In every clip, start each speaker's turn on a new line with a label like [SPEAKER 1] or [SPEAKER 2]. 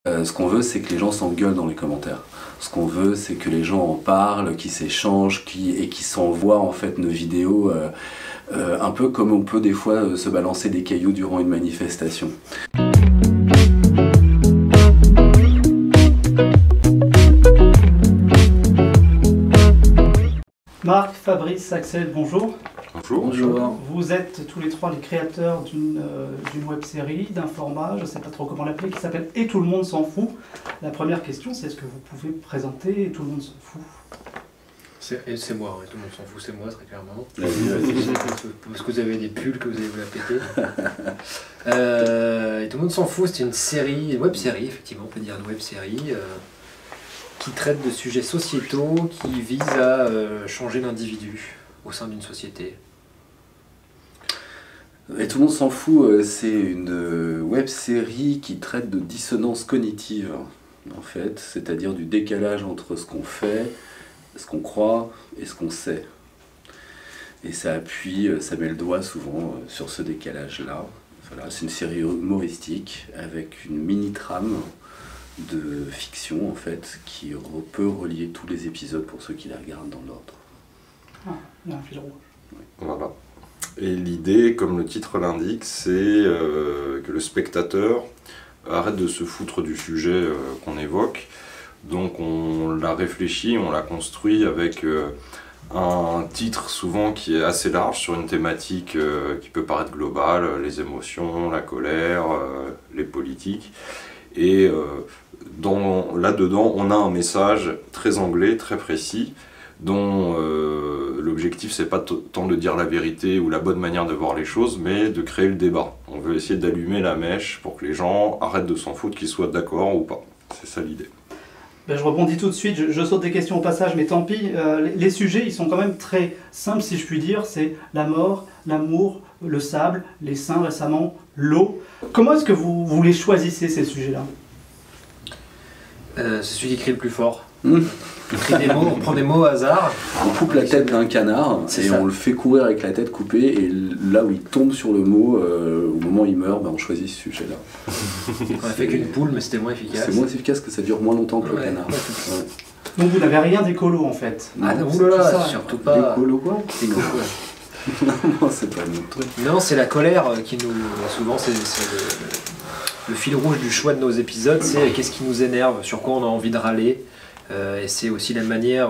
[SPEAKER 1] Ce qu'on veut, c'est que les gens s'engueulent dans les commentaires. Ce qu'on veut, c'est que les gens en parlent, qu'ils s'échangent, et qu'ils s'envoient en fait nos vidéos, un peu comme on peut des fois se balancer des cailloux durant une manifestation.
[SPEAKER 2] Marc, Fabrice, Axel, bonjour.
[SPEAKER 3] Bonjour.
[SPEAKER 1] Bonjour.
[SPEAKER 2] Vous êtes tous les trois les créateurs d'une web-série, d'un format, je ne sais pas trop comment l'appeler, qui s'appelle « Et tout le monde s'en fout ». La première question, c'est est-ce que vous pouvez présenter « Et tout le monde s'en fout ».
[SPEAKER 4] C'est moi, tout le monde s'en fout, c'est moi très clairement.
[SPEAKER 1] Vas-y.
[SPEAKER 4] Parce que vous avez des pulls que vous allez vous la péter. Et tout le monde s'en fout, c'est une web-série, effectivement, on peut dire une web-série, qui traite de sujets sociétaux, qui vise à changer l'individu au sein d'une société.
[SPEAKER 1] Et tout le monde s'en fout, c'est une web-série qui traite de dissonance cognitive, en fait, c'est-à-dire du décalage entre ce qu'on fait, ce qu'on croit et ce qu'on sait. Et ça met le doigt souvent sur ce décalage-là. Voilà, c'est une série humoristique avec une mini-trame de fiction, en fait, qui peut relier tous les épisodes pour ceux qui les regardent dans l'ordre.
[SPEAKER 2] Ah, il y a un fil rouge.
[SPEAKER 3] Voilà. Et l'idée, comme le titre l'indique, c'est que le spectateur arrête de se foutre du sujet qu'on évoque. Donc on l'a réfléchi, on l'a construit avec un titre souvent qui est assez large sur une thématique qui peut paraître globale, les émotions, la colère, les politiques. Et là-dedans, on a un message très anglais, très précis, dont l'objectif c'est pas tant de dire la vérité ou la bonne manière de voir les choses, mais de créer le débat. On veut essayer d'allumer la mèche pour que les gens arrêtent de s'en foutre, qu'ils soient d'accord ou pas. C'est ça l'idée.
[SPEAKER 2] Ben, je rebondis tout de suite, je saute des questions au passage, mais tant pis. Les sujets, ils sont quand même très simples, si je puis dire. C'est la mort, l'amour, le sable, les seins récemment, l'eau. Comment est-ce que vous les choisissez, ces sujets-là?
[SPEAKER 4] C'est celui qui crie le plus fort. On prend des mots au hasard.
[SPEAKER 1] On coupe la tête d'un canard et on le fait courir avec la tête coupée, et là où il tombe sur le mot, au moment où il meurt, on choisit ce sujet-là.
[SPEAKER 4] On a fait qu'une poule, mais c'était moins efficace.
[SPEAKER 1] C'est moins efficace, que ça dure moins longtemps que le canard.
[SPEAKER 4] Ouais.
[SPEAKER 2] Donc vous n'avez rien d'écolo en fait?
[SPEAKER 4] Ah non,
[SPEAKER 2] c'est tout ça.
[SPEAKER 4] surtout pas.
[SPEAKER 1] L'écolo quoi? Non, c'est pas notre truc.
[SPEAKER 4] Non, c'est la colère qui nous... Souvent, c'est le fil rouge du choix de nos épisodes, c'est qu'est-ce qui nous énerve, sur quoi on a envie de râler. Et c'est aussi la manière...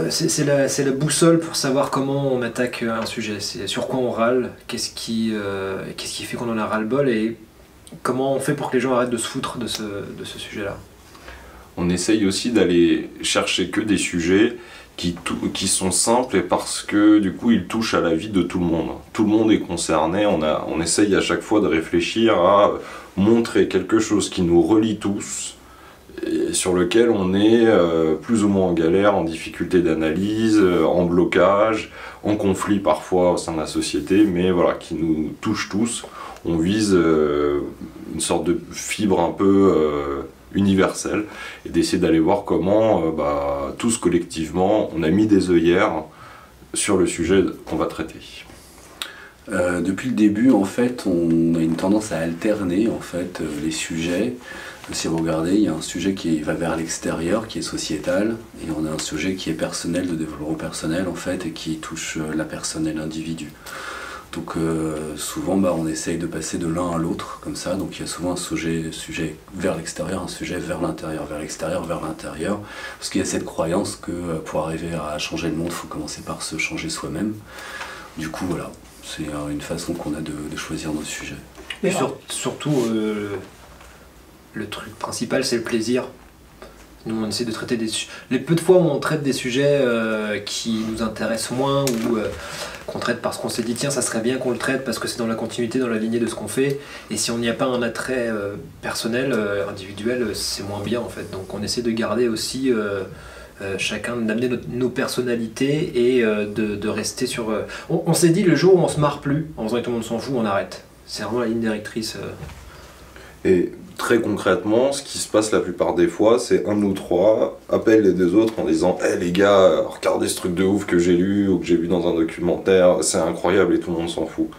[SPEAKER 4] c'est la boussole pour savoir comment on attaque un sujet. C'est sur quoi on râle, qu'est-ce qui fait qu'on en a ras-le-bol, et comment on fait pour que les gens arrêtent de se foutre de ce sujet-là.
[SPEAKER 3] On essaye aussi d'aller chercher que des sujets qui sont simples, et parce que du coup ils touchent à la vie de tout le monde. Tout le monde est concerné, on essaye à chaque fois de réfléchir à montrer quelque chose qui nous relie tous, et sur lequel on est plus ou moins en galère, en difficulté d'analyse, en blocage, en conflit parfois au sein de la société, mais voilà, qui nous touche tous. On vise une sorte de fibre un peu universelle, et d'essayer d'aller voir comment tous collectivement on a mis des œillères sur le sujet qu'on va traiter.
[SPEAKER 1] Depuis le début, en fait, on a une tendance à alterner en fait les sujets. Si vous regardez, il y a un sujet qui va vers l'extérieur, qui est sociétal, et on a un sujet qui est personnel, de développement personnel en fait, et qui touche la personne et l'individu. Donc souvent on essaye de passer de l'un à l'autre comme ça, donc il y a souvent un sujet vers l'extérieur, un sujet vers l'intérieur, vers l'extérieur, vers l'intérieur, parce qu'il y a cette croyance que pour arriver à changer le monde, il faut commencer par se changer soi-même. Du coup voilà, c'est une façon qu'on a de choisir nos sujets.
[SPEAKER 4] Et surtout, le truc principal, c'est le plaisir. Nous, on essaie de traiter les peu de fois où on traite des sujets qui nous intéressent moins, ou qu'on traite parce qu'on s'est dit tiens, ça serait bien qu'on le traite parce que c'est dans la continuité, dans la lignée de ce qu'on fait, et si on n'y a pas un attrait personnel, individuel, c'est moins bien en fait. Donc on essaie de garder aussi chacun, d'amener nos personnalités, et de rester sur... On s'est dit le jour où on se marre plus, en faisant Et tout le monde s'en fout, on arrête. C'est vraiment la ligne directrice.
[SPEAKER 3] Et très concrètement, ce qui se passe la plupart des fois, c'est un ou trois appellent les deux autres en disant hey, les gars, regardez ce truc de ouf que j'ai lu ou que j'ai vu dans un documentaire, c'est incroyable, et tout le monde s'en fout.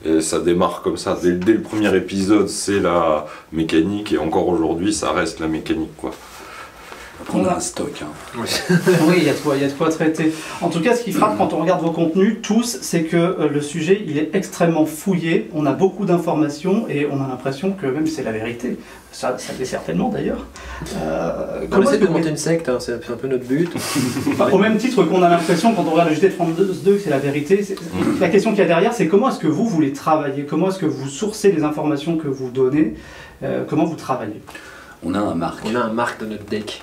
[SPEAKER 3] Et ça démarre comme ça, dès le premier épisode, c'est la mécanique, et encore aujourd'hui, ça reste la mécanique, quoi.
[SPEAKER 1] Après, on a un stock. Hein.
[SPEAKER 2] Oui, il y a de quoi traiter. En tout cas, ce qui frappe quand on regarde vos contenus, tous, c'est que le sujet, il est extrêmement fouillé, on a beaucoup d'informations, et on a l'impression que même c'est la vérité. Ça l'est certainement, d'ailleurs.
[SPEAKER 4] On essaie de monter une secte, hein, c'est un peu notre but.
[SPEAKER 2] Au même titre qu'on a l'impression, quand on regarde le JT de France 2, que c'est la vérité, la question qu'il y a derrière, c'est comment est-ce que vous les travaillez? Comment est-ce que vous sourcez les informations que vous donnez? Comment vous travaillez?
[SPEAKER 1] On a un marque.
[SPEAKER 4] On a un marque dans notre deck.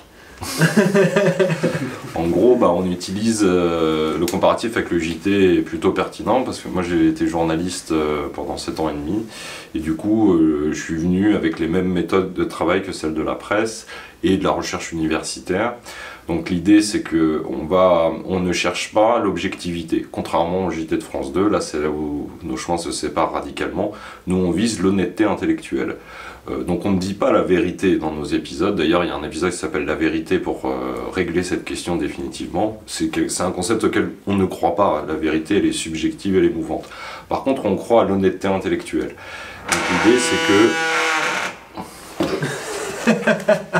[SPEAKER 3] En gros, on utilise le comparatif avec le JT est plutôt pertinent parce que moi j'ai été journaliste pendant 7 ans et demi et du coup je suis venu avec les mêmes méthodes de travail que celles de la presse et de la recherche universitaire. Donc l'idée c'est que on ne cherche pas l'objectivité, contrairement au JT de France 2, là c'est là où nos chemins se séparent radicalement. Nous on vise l'honnêteté intellectuelle. Donc on ne dit pas la vérité dans nos épisodes, d'ailleurs il y a un épisode qui s'appelle La vérité pour régler cette question définitivement. C'est un concept auquel on ne croit pas, la vérité elle est subjective, elle est mouvante. Par contre on croit à l'honnêteté intellectuelle. Donc l'idée c'est que...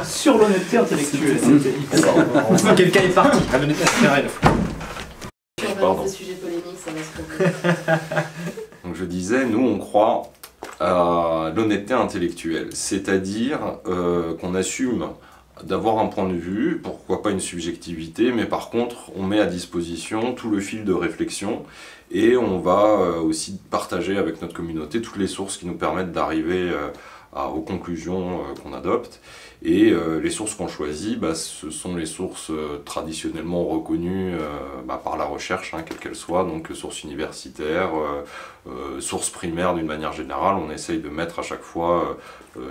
[SPEAKER 2] Sur l'honnêteté intellectuelle.
[SPEAKER 4] Quelqu'un est parti.
[SPEAKER 3] Pardon.
[SPEAKER 5] Des sujets polémiques, ça va se faire.
[SPEAKER 3] Donc je disais, nous on croit à l'honnêteté intellectuelle, c'est-à-dire qu'on assume d'avoir un point de vue, pourquoi pas une subjectivité, mais par contre on met à disposition tout le fil de réflexion et on va aussi partager avec notre communauté toutes les sources qui nous permettent d'arriver aux conclusions qu'on adopte. Et les sources qu'on choisit, ce sont les sources traditionnellement reconnues par la recherche, quelle qu'elle soit, donc sources universitaires, sources primaires d'une manière générale. On essaye de mettre à chaque fois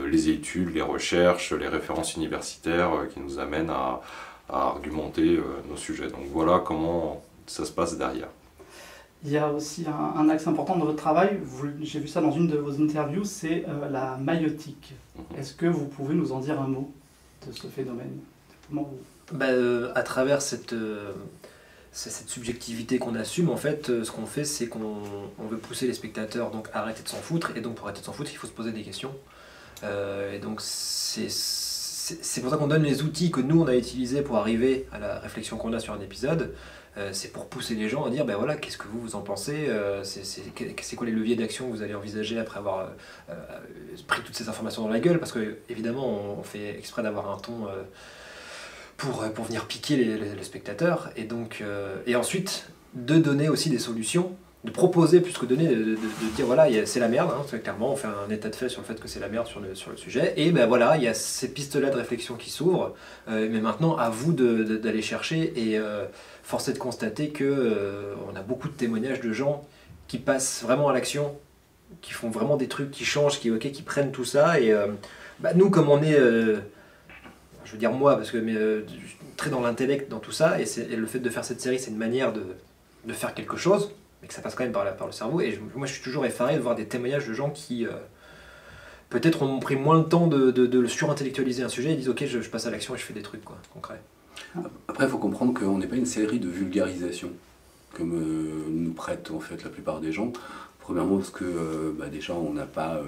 [SPEAKER 3] les études, les recherches, les références universitaires qui nous amènent à argumenter nos sujets. Donc voilà comment ça se passe derrière.
[SPEAKER 2] Il y a aussi un axe important dans votre travail, j'ai vu ça dans une de vos interviews, c'est la maïeutique. Est-ce que vous pouvez nous en dire un mot de ce phénomène? Comment vous...
[SPEAKER 4] À travers cette subjectivité qu'on assume, en fait, ce qu'on fait, c'est qu'on veut pousser les spectateurs donc, à arrêter de s'en foutre, et donc pour arrêter de s'en foutre, il faut se poser des questions. Et donc c'est pour ça qu'on donne les outils que nous, on a utilisés pour arriver à la réflexion qu'on a sur un épisode. C'est pour pousser les gens à dire voilà, qu'est-ce que vous en pensez, c'est quoi les leviers d'action que vous allez envisager après avoir pris toutes ces informations dans la gueule, parce que évidemment on fait exprès d'avoir un ton pour venir piquer le spectateur, et donc et ensuite de donner aussi des solutions, de proposer plus que donner, de dire voilà, c'est la merde, clairement on fait un état de fait sur le fait que c'est la merde sur le sujet, et voilà, il y a ces pistes-là de réflexion qui s'ouvrent, mais maintenant à vous d'aller chercher, et force est de constater que on a beaucoup de témoignages de gens qui passent vraiment à l'action, qui font vraiment des trucs, qui changent, qui prennent tout ça, et nous comme on est, je veux dire moi, parce que très dans l'intellect dans tout ça, et le fait de faire cette série c'est une manière de faire quelque chose, mais que ça passe quand même par le cerveau, et moi je suis toujours effaré de voir des témoignages de gens qui peut-être ont pris moins le temps de surintellectualiser un sujet, et disent ok je passe à l'action et je fais des trucs concrets.
[SPEAKER 1] Après, il faut comprendre qu'on n'est pas une série de vulgarisation, comme nous prêtent en fait la plupart des gens. Premièrement parce que déjà on n'a pas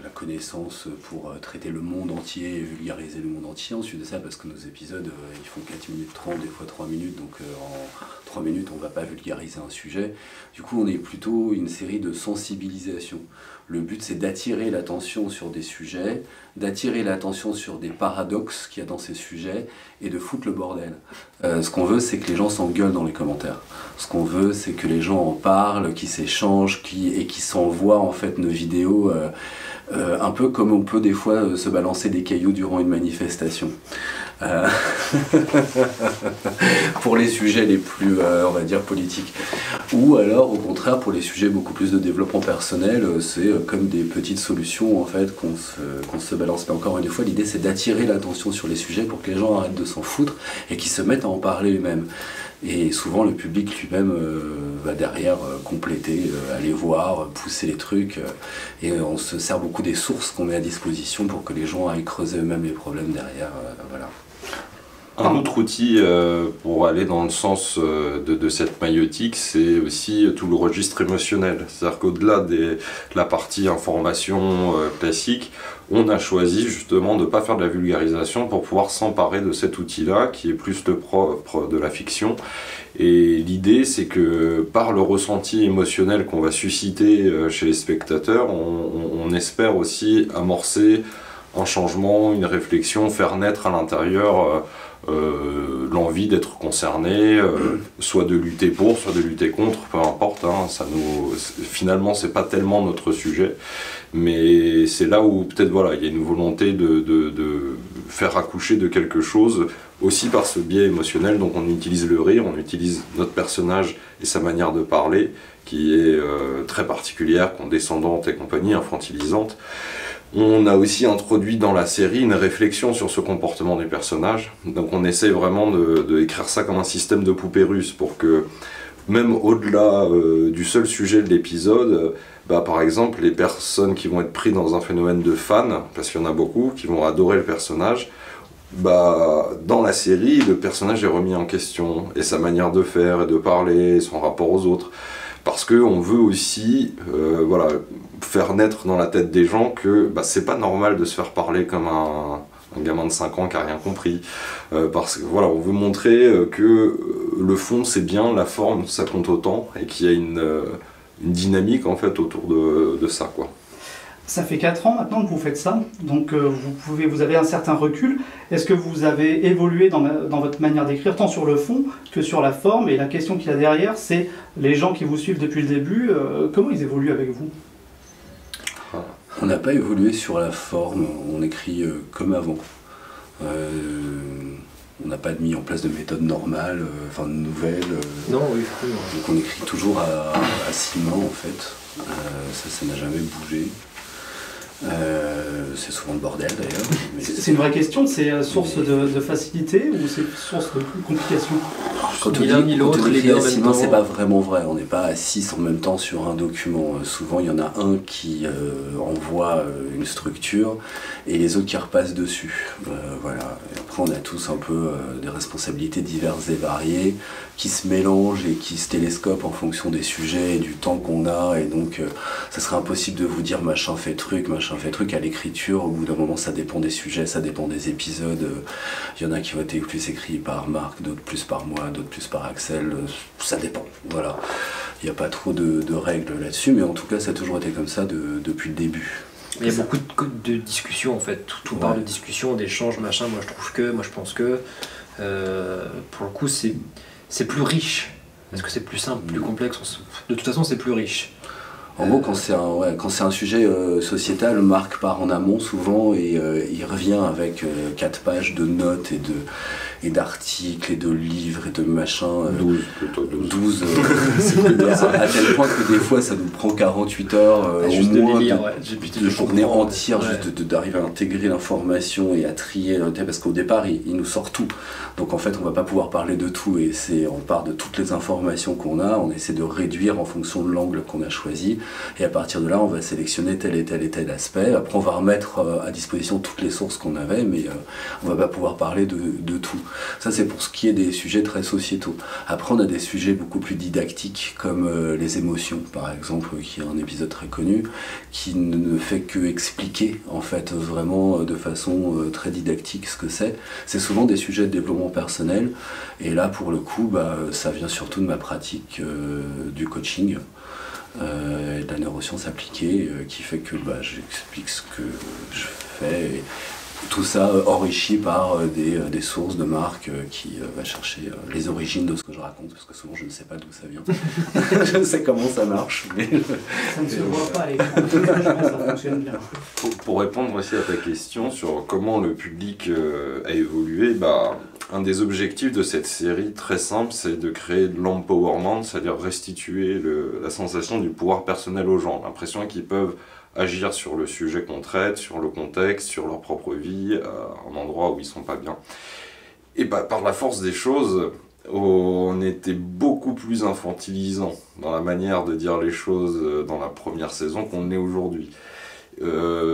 [SPEAKER 1] la connaissance pour traiter le monde entier et vulgariser le monde entier. Ensuite de ça, parce que nos épisodes ils font 4 minutes 30, des fois 3 minutes, donc en 3 minutes on ne va pas vulgariser un sujet. Du coup on est plutôt une série de sensibilisation. Le but c'est d'attirer l'attention sur des sujets, d'attirer l'attention sur des paradoxes qu'il y a dans ces sujets et de foutre le bordel. Ce qu'on veut c'est que les gens s'engueulent dans les commentaires. Ce qu'on veut c'est que les gens en parlent, qu'ils s'échangent et qu'ils s'envoient en fait nos vidéos un peu comme on peut des fois se balancer des cailloux durant une manifestation. Pour les sujets les plus, on va dire, politiques. Ou alors, au contraire, pour les sujets beaucoup plus de développement personnel, c'est comme des petites solutions en fait qu'on se balance. Mais encore une fois, l'idée c'est d'attirer l'attention sur les sujets pour que les gens arrêtent de s'en foutre et qu'ils se mettent à en parler eux-mêmes. Et souvent le public lui-même va derrière compléter, aller voir, pousser les trucs. Et on se sert beaucoup des sources qu'on met à disposition pour que les gens aillent creuser eux-mêmes les problèmes derrière. Voilà.
[SPEAKER 3] Un autre outil pour aller dans le sens de cette maïeutique, c'est aussi tout le registre émotionnel. C'est-à-dire qu'au-delà de la partie information classique, on a choisi justement de ne pas faire de la vulgarisation pour pouvoir s'emparer de cet outil-là, qui est plus le propre de la fiction. Et l'idée, c'est que par le ressenti émotionnel qu'on va susciter chez les spectateurs, on espère aussi amorcer un changement, une réflexion, faire naître à l'intérieur l'envie d'être concerné, soit de lutter pour, soit de lutter contre, peu importe. Hein, finalement, c'est pas tellement notre sujet, mais c'est là où peut-être voilà, il y a une volonté de faire accoucher de quelque chose, aussi par ce biais émotionnel. Donc on utilise le rire, on utilise notre personnage et sa manière de parler, qui est très particulière, condescendante et compagnie, infantilisante. On a aussi introduit dans la série une réflexion sur ce comportement des personnages. Donc on essaie vraiment d'écrire ça comme un système de poupée russe pour que, même au-delà du seul sujet de l'épisode, par exemple, les personnes qui vont être prises dans un phénomène de fan, parce qu'il y en a beaucoup, qui vont adorer le personnage, dans la série, le personnage est remis en question, et sa manière de faire et de parler, son rapport aux autres. Parce qu'on veut aussi faire naître dans la tête des gens que c'est pas normal de se faire parler comme un gamin de 5 ans qui n'a rien compris. Parce que on veut montrer que le fond c'est bien, la forme ça compte autant, et qu'il y a une dynamique en fait autour de ça, quoi.
[SPEAKER 2] Ça fait 4 ans maintenant que vous faites ça, donc vous avez un certain recul. Est-ce que vous avez évolué dans votre manière d'écrire, tant sur le fond que sur la forme? Et la question qu'il y a derrière, c'est les gens qui vous suivent depuis le début, comment ils évoluent avec vous?
[SPEAKER 1] On n'a pas évolué sur la forme, on écrit comme avant. On n'a pas mis en place de méthode normale, de nouvelles.
[SPEAKER 4] Non, oui.
[SPEAKER 1] Donc on écrit toujours à 6 mains en fait. Ça n'a jamais bougé. C'est souvent le bordel d'ailleurs.
[SPEAKER 2] C'est une vraie question, c'est source de facilité ou c'est source de complication?
[SPEAKER 1] Quand on dit l'autre, les deux en même temps, c'est pas vraiment vrai. On n'est pas à 6 en même temps sur un document. Souvent, il y en a un qui envoie une structure et les autres qui repassent dessus. Voilà. Et après, on a tous un peu des responsabilités diverses et variées qui se mélangent et qui se télescopent en fonction des sujets et du temps qu'on a. Et donc, ça serait impossible de vous dire machin fait truc à l'écriture. Au bout d'un moment, ça dépend des sujets, ça dépend des épisodes. Il y en a qui vont être plus écrits par Marc, d'autres plus par moi, d'autres plus par Axel. Ça dépend. Voilà. Il n'y a pas trop de règles là-dessus, mais en tout cas, ça a toujours été comme ça depuis le début.
[SPEAKER 4] Il y a beaucoup de discussions en fait. Tout part de discussions, d'échanges, machin. Moi, je trouve que, moi, je pense que, pour le coup, c'est plus riche. Est-ce que c'est plus simple, plus complexe? De toute façon, c'est plus riche.
[SPEAKER 1] En gros, quand c'est un sujet sociétal, Marc part en amont souvent et il revient avec 4 pages de notes et d'articles et de livres et de machins.
[SPEAKER 3] 12 plutôt.
[SPEAKER 1] 12 à tel point que des fois ça nous prend 48 heures au moins de journée entière juste d'arriver à intégrer l'information et à trier, parce qu'au départ il nous sort tout. Donc en fait on va pas pouvoir parler de tout et on part de toutes les informations qu'on a, on essaie de réduire en fonction de l'angle qu'on a choisi. Et à partir de là, on va sélectionner tel et tel aspect. Après, on va remettre à disposition toutes les sources qu'on avait, mais on va pas pouvoir parler de tout. Ça, c'est pour ce qui est des sujets très sociétaux. Après, on a des sujets beaucoup plus didactiques, comme les émotions, par exemple, qui est un épisode très connu, qui ne fait que expliquer, en fait, vraiment de façon très didactique ce que c'est. C'est souvent des sujets de développement personnel. Et là, pour le coup, ça vient surtout de ma pratique du coaching. Et de la neuroscience appliquée qui fait que j'explique ce que je fais et tout ça enrichi par des sources de Marc qui va chercher les origines de ce que je raconte, parce que souvent je ne sais pas d'où ça vient. Je sais comment ça marche, mais
[SPEAKER 2] ça ne se voit pas à l'écran. Ça fonctionne bien.
[SPEAKER 3] Pour répondre aussi à ta question sur comment le public a évolué, un des objectifs de cette série très simple, c'est de créer de l'empowerment, c'est-à-dire restituer la sensation du pouvoir personnel aux gens, l'impression qu'ils peuvent agir sur le sujet qu'on traite, sur le contexte, sur leur propre vie, à un endroit où ils sont pas bien. Et par la force des choses, on était beaucoup plus infantilisant dans la manière de dire les choses dans la première saison qu'on est aujourd'hui.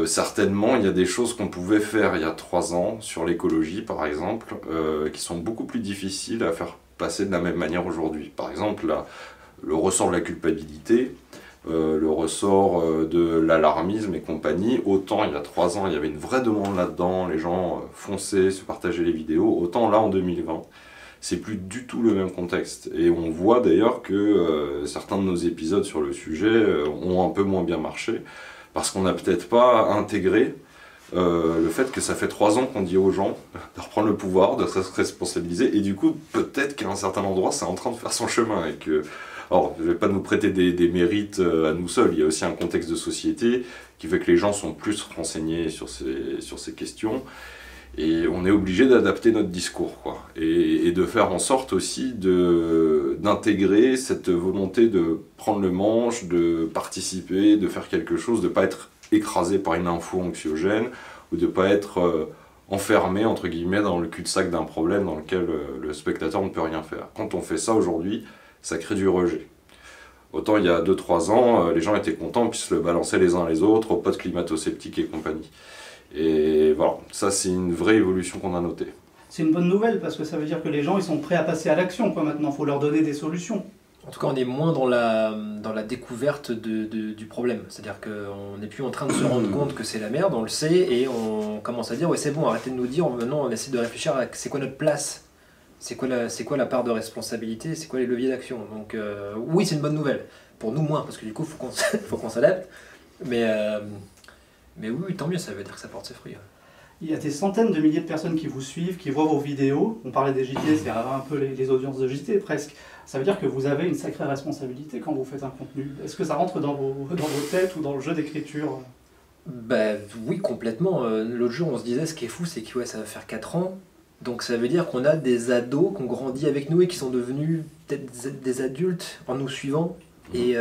[SPEAKER 3] Certainement, il y a des choses qu'on pouvait faire il y a 3 ans sur l'écologie, par exemple, qui sont beaucoup plus difficiles à faire passer de la même manière aujourd'hui. Par exemple, le ressort de la culpabilité, le ressort de l'alarmisme et compagnie. Autant il y a 3 ans, il y avait une vraie demande là-dedans, les gens fonçaient, se partageaient les vidéos. Autant là, en 2020, c'est plus du tout le même contexte. Et on voit d'ailleurs que certains de nos épisodes sur le sujet ont un peu moins bien marché, parce qu'on n'a peut-être pas intégré le fait que ça fait 3 ans qu'on dit aux gens de reprendre le pouvoir, de se responsabiliser, et du coup, peut-être qu'à un certain endroit, c'est en train de faire son chemin, et que... Alors, je ne vais pas nous prêter des mérites à nous seuls, il y a aussi un contexte de société qui fait que les gens sont plus renseignés sur ces questions, et on est obligé d'adapter notre discours, quoi, et de faire en sorte aussi d'intégrer cette volonté de prendre le manche, de participer, de faire quelque chose, de ne pas être écrasé par une info anxiogène, ou de ne pas être enfermé, entre guillemets, dans le cul-de-sac d'un problème dans lequel le spectateur ne peut rien faire. Quand on fait ça aujourd'hui, ça crée du rejet. Autant il y a 2-3 ans, les gens étaient contents, puis se le balançaient les uns les autres, aux potes climato-sceptiques et compagnie. Et voilà, ça c'est une vraie évolution qu'on a notée.
[SPEAKER 2] C'est une bonne nouvelle parce que ça veut dire que les gens ils sont prêts à passer à l'action maintenant, il faut leur donner des solutions.
[SPEAKER 4] En tout cas, on est moins dans la découverte du problème. C'est-à-dire qu'on n'est plus en train de se rendre compte que c'est la merde, on le sait, et on commence à dire « ouais c'est bon, arrêtez de nous dire, maintenant on essaie de réfléchir à c'est quoi notre place ». C'est quoi la part de responsabilité, c'est quoi les leviers d'action. Donc oui, c'est une bonne nouvelle. Pour nous, moins, parce que du coup, faut qu'on s'adapte. Mais oui, tant mieux, ça veut dire que ça porte ses fruits.
[SPEAKER 2] Il y a des centaines de milliers de personnes qui vous suivent, qui voient vos vidéos. On parlait des JT, c'est un peu les audiences de JT presque. Ça veut dire que vous avez une sacrée responsabilité quand vous faites un contenu. Est-ce que ça rentre dans vos têtes ou dans le jeu d'écriture?
[SPEAKER 4] Ben oui, complètement. L'autre jour, on se disait, ce qui est fou, c'est que ouais, ça va faire 4 ans. Donc ça veut dire qu'on a des ados qui ont grandi avec nous et qui sont devenus peut-être des adultes en nous suivant. Et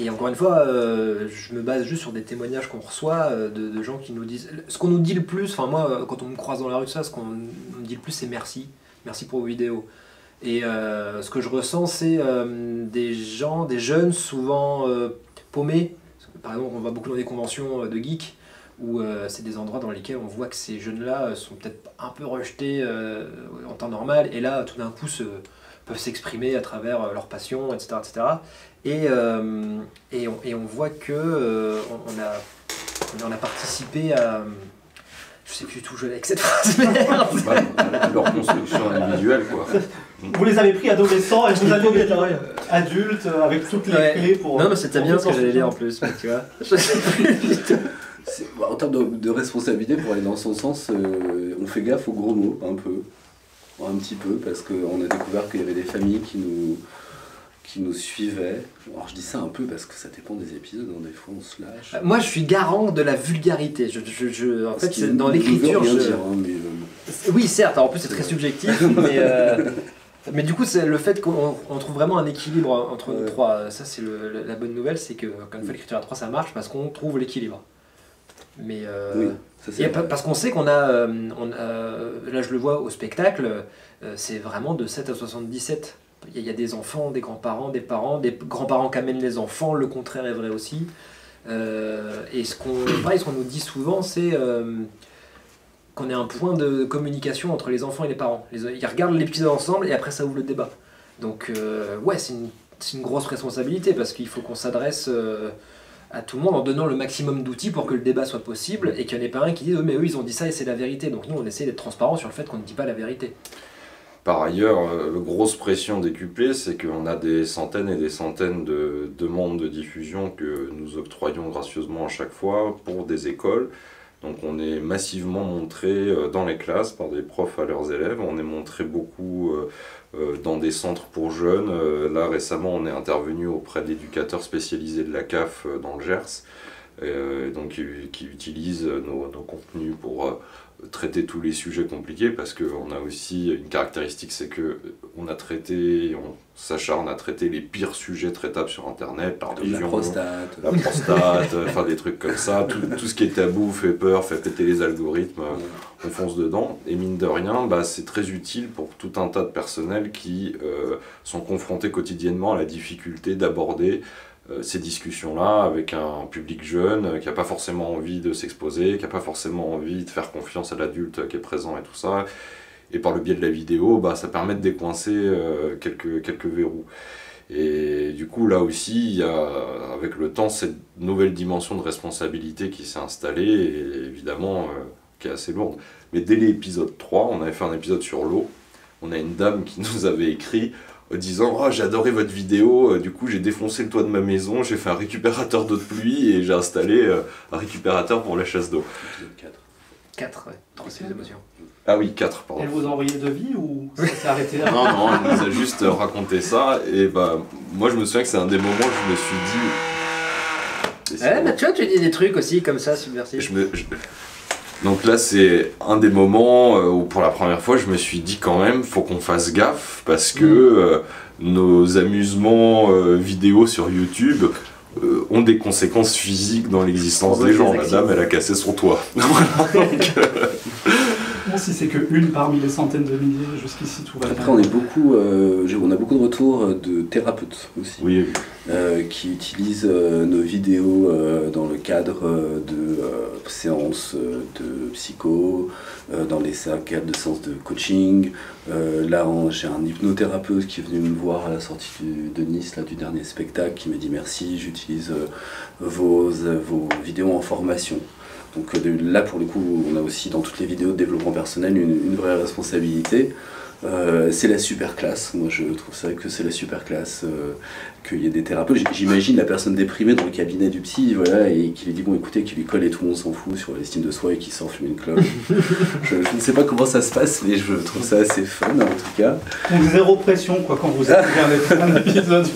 [SPEAKER 4] encore une fois, je me base juste sur des témoignages qu'on reçoit de gens qui nous disent... Ce qu'on nous dit le plus, enfin moi, quand on me croise dans la rue, ce qu'on me dit le plus, c'est merci. Merci pour vos vidéos. Et ce que je ressens, c'est des jeunes, souvent paumés. Par exemple, on va beaucoup dans des conventions de geeks, où c'est des endroits dans lesquels on voit que ces jeunes-là sont peut-être un peu rejetés en temps normal, et là, tout d'un coup, peuvent s'exprimer à travers leur passion, etc. etc. Et on voit que on a participé à... Je sais plus du tout jouer avec cette phrase, merde.
[SPEAKER 3] Leur construction individuelle, quoi.
[SPEAKER 2] Vous les avez pris adolescents et vous avez mis adultes avec toutes les clés pour...
[SPEAKER 4] Non, mais c'était bien ce que j'allais dire en plus, mais tu vois. Je sais plus du tout.
[SPEAKER 1] En termes de responsabilité, pour aller dans son sens, on fait gaffe aux gros mots, un petit peu, parce qu'on a découvert qu'il y avait des familles qui nous suivaient. Alors je dis ça un peu parce que ça dépend des épisodes, hein, des fois on se lâche.
[SPEAKER 4] Moi je suis garant de la vulgarité, en fait c'est dans l'écriture... Oui certes, alors en plus c'est très subjectif, mais du coup c'est le fait qu'on trouve vraiment un équilibre entre nous trois. Ça c'est la bonne nouvelle, c'est que quand une fois l'écriture à 3 ça marche parce qu'on trouve l'équilibre. Mais
[SPEAKER 1] oui, ça,
[SPEAKER 4] parce qu'on sait qu'on a, là je le vois au spectacle, c'est vraiment de 7 à 77. Il y a des enfants, des grands-parents, des parents, des grands-parents qui amènent les enfants, le contraire est vrai aussi. Et ce qu'on nous dit souvent, c'est qu'on est un point de communication entre les enfants et les parents. Ils regardent l'épisode ensemble et après ça ouvre le débat. Donc ouais, c'est une grosse responsabilité parce qu'il faut qu'on s'adresse à tout le monde en donnant le maximum d'outils pour que le débat soit possible et qu'il n'y en ait pas un qui dise oh, mais eux ils ont dit ça et c'est la vérité. Donc nous on essaie d'être transparent sur le fait qu'on ne dit pas la vérité.
[SPEAKER 3] Par ailleurs, grosse pression décuplée, c'est qu'on a des centaines et des centaines de demandes de diffusion que nous octroyons gracieusement à chaque fois pour des écoles. Donc on est massivement montré dans les classes par des profs à leurs élèves, on est montré beaucoup dans des centres pour jeunes. Là récemment on est intervenu auprès d'éducateurs spécialisés de la CAF dans le Gers, donc qui utilisent nos contenus pour traiter tous les sujets compliqués, parce qu'on a aussi une caractéristique, c'est qu'on a traité, on s'acharne à traiter les pires sujets traitables sur internet, la religion, la prostate, enfin des trucs comme ça, tout ce qui est tabou fait peur, fait péter les algorithmes, on fonce dedans, et mine de rien, c'est très utile pour tout un tas de personnels qui sont confrontés quotidiennement à la difficulté d'aborder ces discussions-là avec un public jeune qui n'a pas forcément envie de s'exposer, qui n'a pas forcément envie de faire confiance à l'adulte qui est présent et tout ça. Et par le biais de la vidéo, bah, ça permet de décoincer quelques verrous. Et du coup, là aussi, il y a, avec le temps, cette nouvelle dimension de responsabilité qui s'est installée, et évidemment, qui est assez lourde. Mais dès l'épisode 3, on avait fait un épisode sur l'eau. On a une dame qui nous avait écrit disant « Oh, j'ai adoré votre vidéo, du coup j'ai défoncé le toit de ma maison, j'ai fait un récupérateur d'eau de pluie et j'ai installé un récupérateur pour la chasse d'eau. »
[SPEAKER 4] 4, ouais. 3, c'est les émotions.
[SPEAKER 3] Ah oui, 4, pardon.
[SPEAKER 2] Elle vous a envoyé le devis ou ça s'est arrêté là?
[SPEAKER 3] Non, non, elle nous a juste raconté ça, et bah, moi je me souviens que c'est un des moments où je me suis dit...
[SPEAKER 4] Ouais, bah tu vois, tu dis des trucs aussi comme ça, subversifs.
[SPEAKER 3] Donc là, c'est un des moments où pour la première fois, je me suis dit quand même, faut qu'on fasse gaffe, parce que nos amusements vidéo sur YouTube ont des conséquences physiques dans l'existence des gens. La dame, elle a cassé son toit.
[SPEAKER 2] Bon, si c'est que une parmi les centaines de milliers, jusqu'ici tout va bien.
[SPEAKER 1] Après, on a beaucoup de retours de thérapeutes aussi,
[SPEAKER 3] Oui.
[SPEAKER 1] qui utilisent nos vidéos dans le cadre de séances de psycho, dans les cadres de séances de coaching. Là, j'ai un hypnothérapeute qui est venu me voir à la sortie de Nice, là, du dernier spectacle, qui m'a dit merci, j'utilise vos vidéos en formation. Donc là, pour le coup, on a aussi dans toutes les vidéos de développement personnel une vraie responsabilité. C'est la super classe. Moi, je trouve ça que c'est la super classe, qu'il y ait des thérapeutes. J'imagine la personne déprimée dans le cabinet du psy, voilà, et qui lui dit bon, écoutez, qui lui colle et tout le monde s'en fout sur l'estime de soi et qui sort fumer une clope. je ne sais pas comment ça se passe, mais je trouve ça assez fun en tout cas.
[SPEAKER 2] Donc zéro pression quoi quand vous regardez un épisode.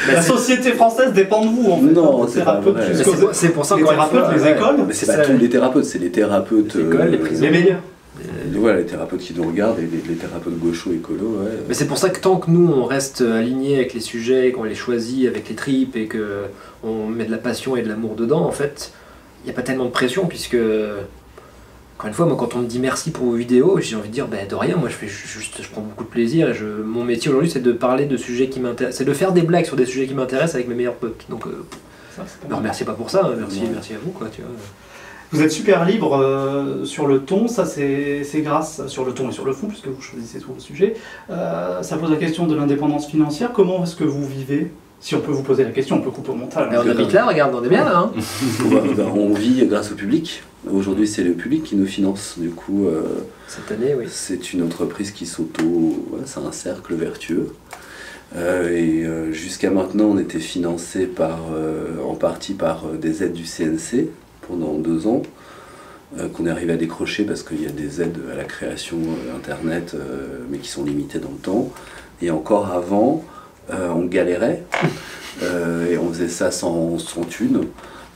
[SPEAKER 2] La société française dépend de vous en fait.
[SPEAKER 1] Non,
[SPEAKER 2] hein,
[SPEAKER 1] c'est pas vrai.
[SPEAKER 4] C'est pour ça
[SPEAKER 2] les
[SPEAKER 4] encore une
[SPEAKER 2] thérapeutes,
[SPEAKER 4] fois,
[SPEAKER 2] les écoles.
[SPEAKER 1] Mais c'est pas tous les thérapeutes, c'est les thérapeutes.
[SPEAKER 4] Les écoles, les prisons.
[SPEAKER 2] Les meilleurs.
[SPEAKER 1] Voilà, les thérapeutes qui nous regardent et les thérapeutes gauchos écolos, ouais.
[SPEAKER 4] Mais c'est pour ça que tant que nous on reste alignés avec les sujets, qu'on les choisit avec les tripes et que on met de la passion et de l'amour dedans, en fait, il n'y a pas tellement de pression puisque, encore une fois, moi quand on me dit merci pour vos vidéos, j'ai envie de dire de rien, moi je prends beaucoup de plaisir et mon métier aujourd'hui c'est de parler de sujets qui m'intéressent, c'est de faire des blagues sur des sujets qui m'intéressent avec mes meilleurs potes. Donc ne remerciez pas pour ça, hein, merci à vous quoi, tu vois.
[SPEAKER 2] Vous êtes super libre sur le ton, ça c'est grâce, sur le ton et sur le fond, puisque vous choisissez tous vos sujets. Ça pose la question de l'indépendance financière. Comment est-ce que vous vivez? Si on peut vous poser la question, on peut couper au montage.
[SPEAKER 4] On habite là, regarde, on est bien là. Hein.
[SPEAKER 1] On vit grâce au public. Aujourd'hui, c'est le public qui nous finance. Du coup,
[SPEAKER 4] cette année, oui.
[SPEAKER 1] C'est une entreprise qui c'est un cercle vertueux. Jusqu'à maintenant, on était financé en partie par des aides du CNC pendant 2 ans, qu'on est arrivé à décrocher parce qu'il y a des aides à la création internet, mais qui sont limitées dans le temps. Et encore avant, on galérait, et on faisait ça sans thune.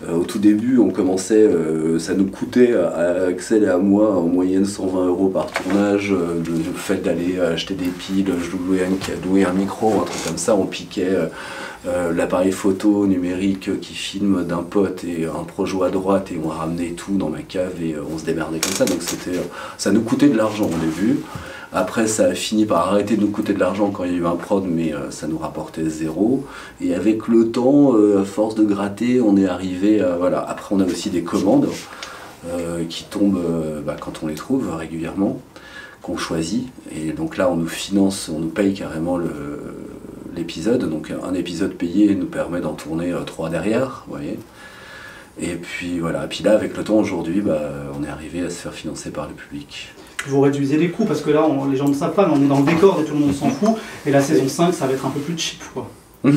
[SPEAKER 1] Au tout début, on commençait, ça nous coûtait à Axel et à moi en moyenne 120 € par tournage. Le fait d'aller acheter des piles, louer un micro, un truc comme ça, on piquait l'appareil photo numérique qui filme d'un pote et un projo à droite et on ramenait tout dans ma cave et on se démerdait comme ça. Donc ça nous coûtait de l'argent au début. Après, ça a fini par arrêter de nous coûter de l'argent quand il y a eu un prod, mais ça nous rapportait 0. Et avec le temps, à force de gratter, on est arrivé à... Voilà. Après, on a aussi des commandes qui tombent quand on les trouve régulièrement, qu'on choisit. Et donc là, on nous finance, on nous paye carrément l'épisode. Donc un épisode payé nous permet d'en tourner 3 derrière, vous voyez. Et puis voilà. Et puis là, avec le temps, aujourd'hui, on est arrivé à se faire financer par le public.
[SPEAKER 2] Vous réduisez les coûts parce que là, les gens ne savent pas, mais on est dans le décor et tout le monde s'en fout. Et la saison 5, ça va être un peu plus cheap, quoi.
[SPEAKER 3] Alors,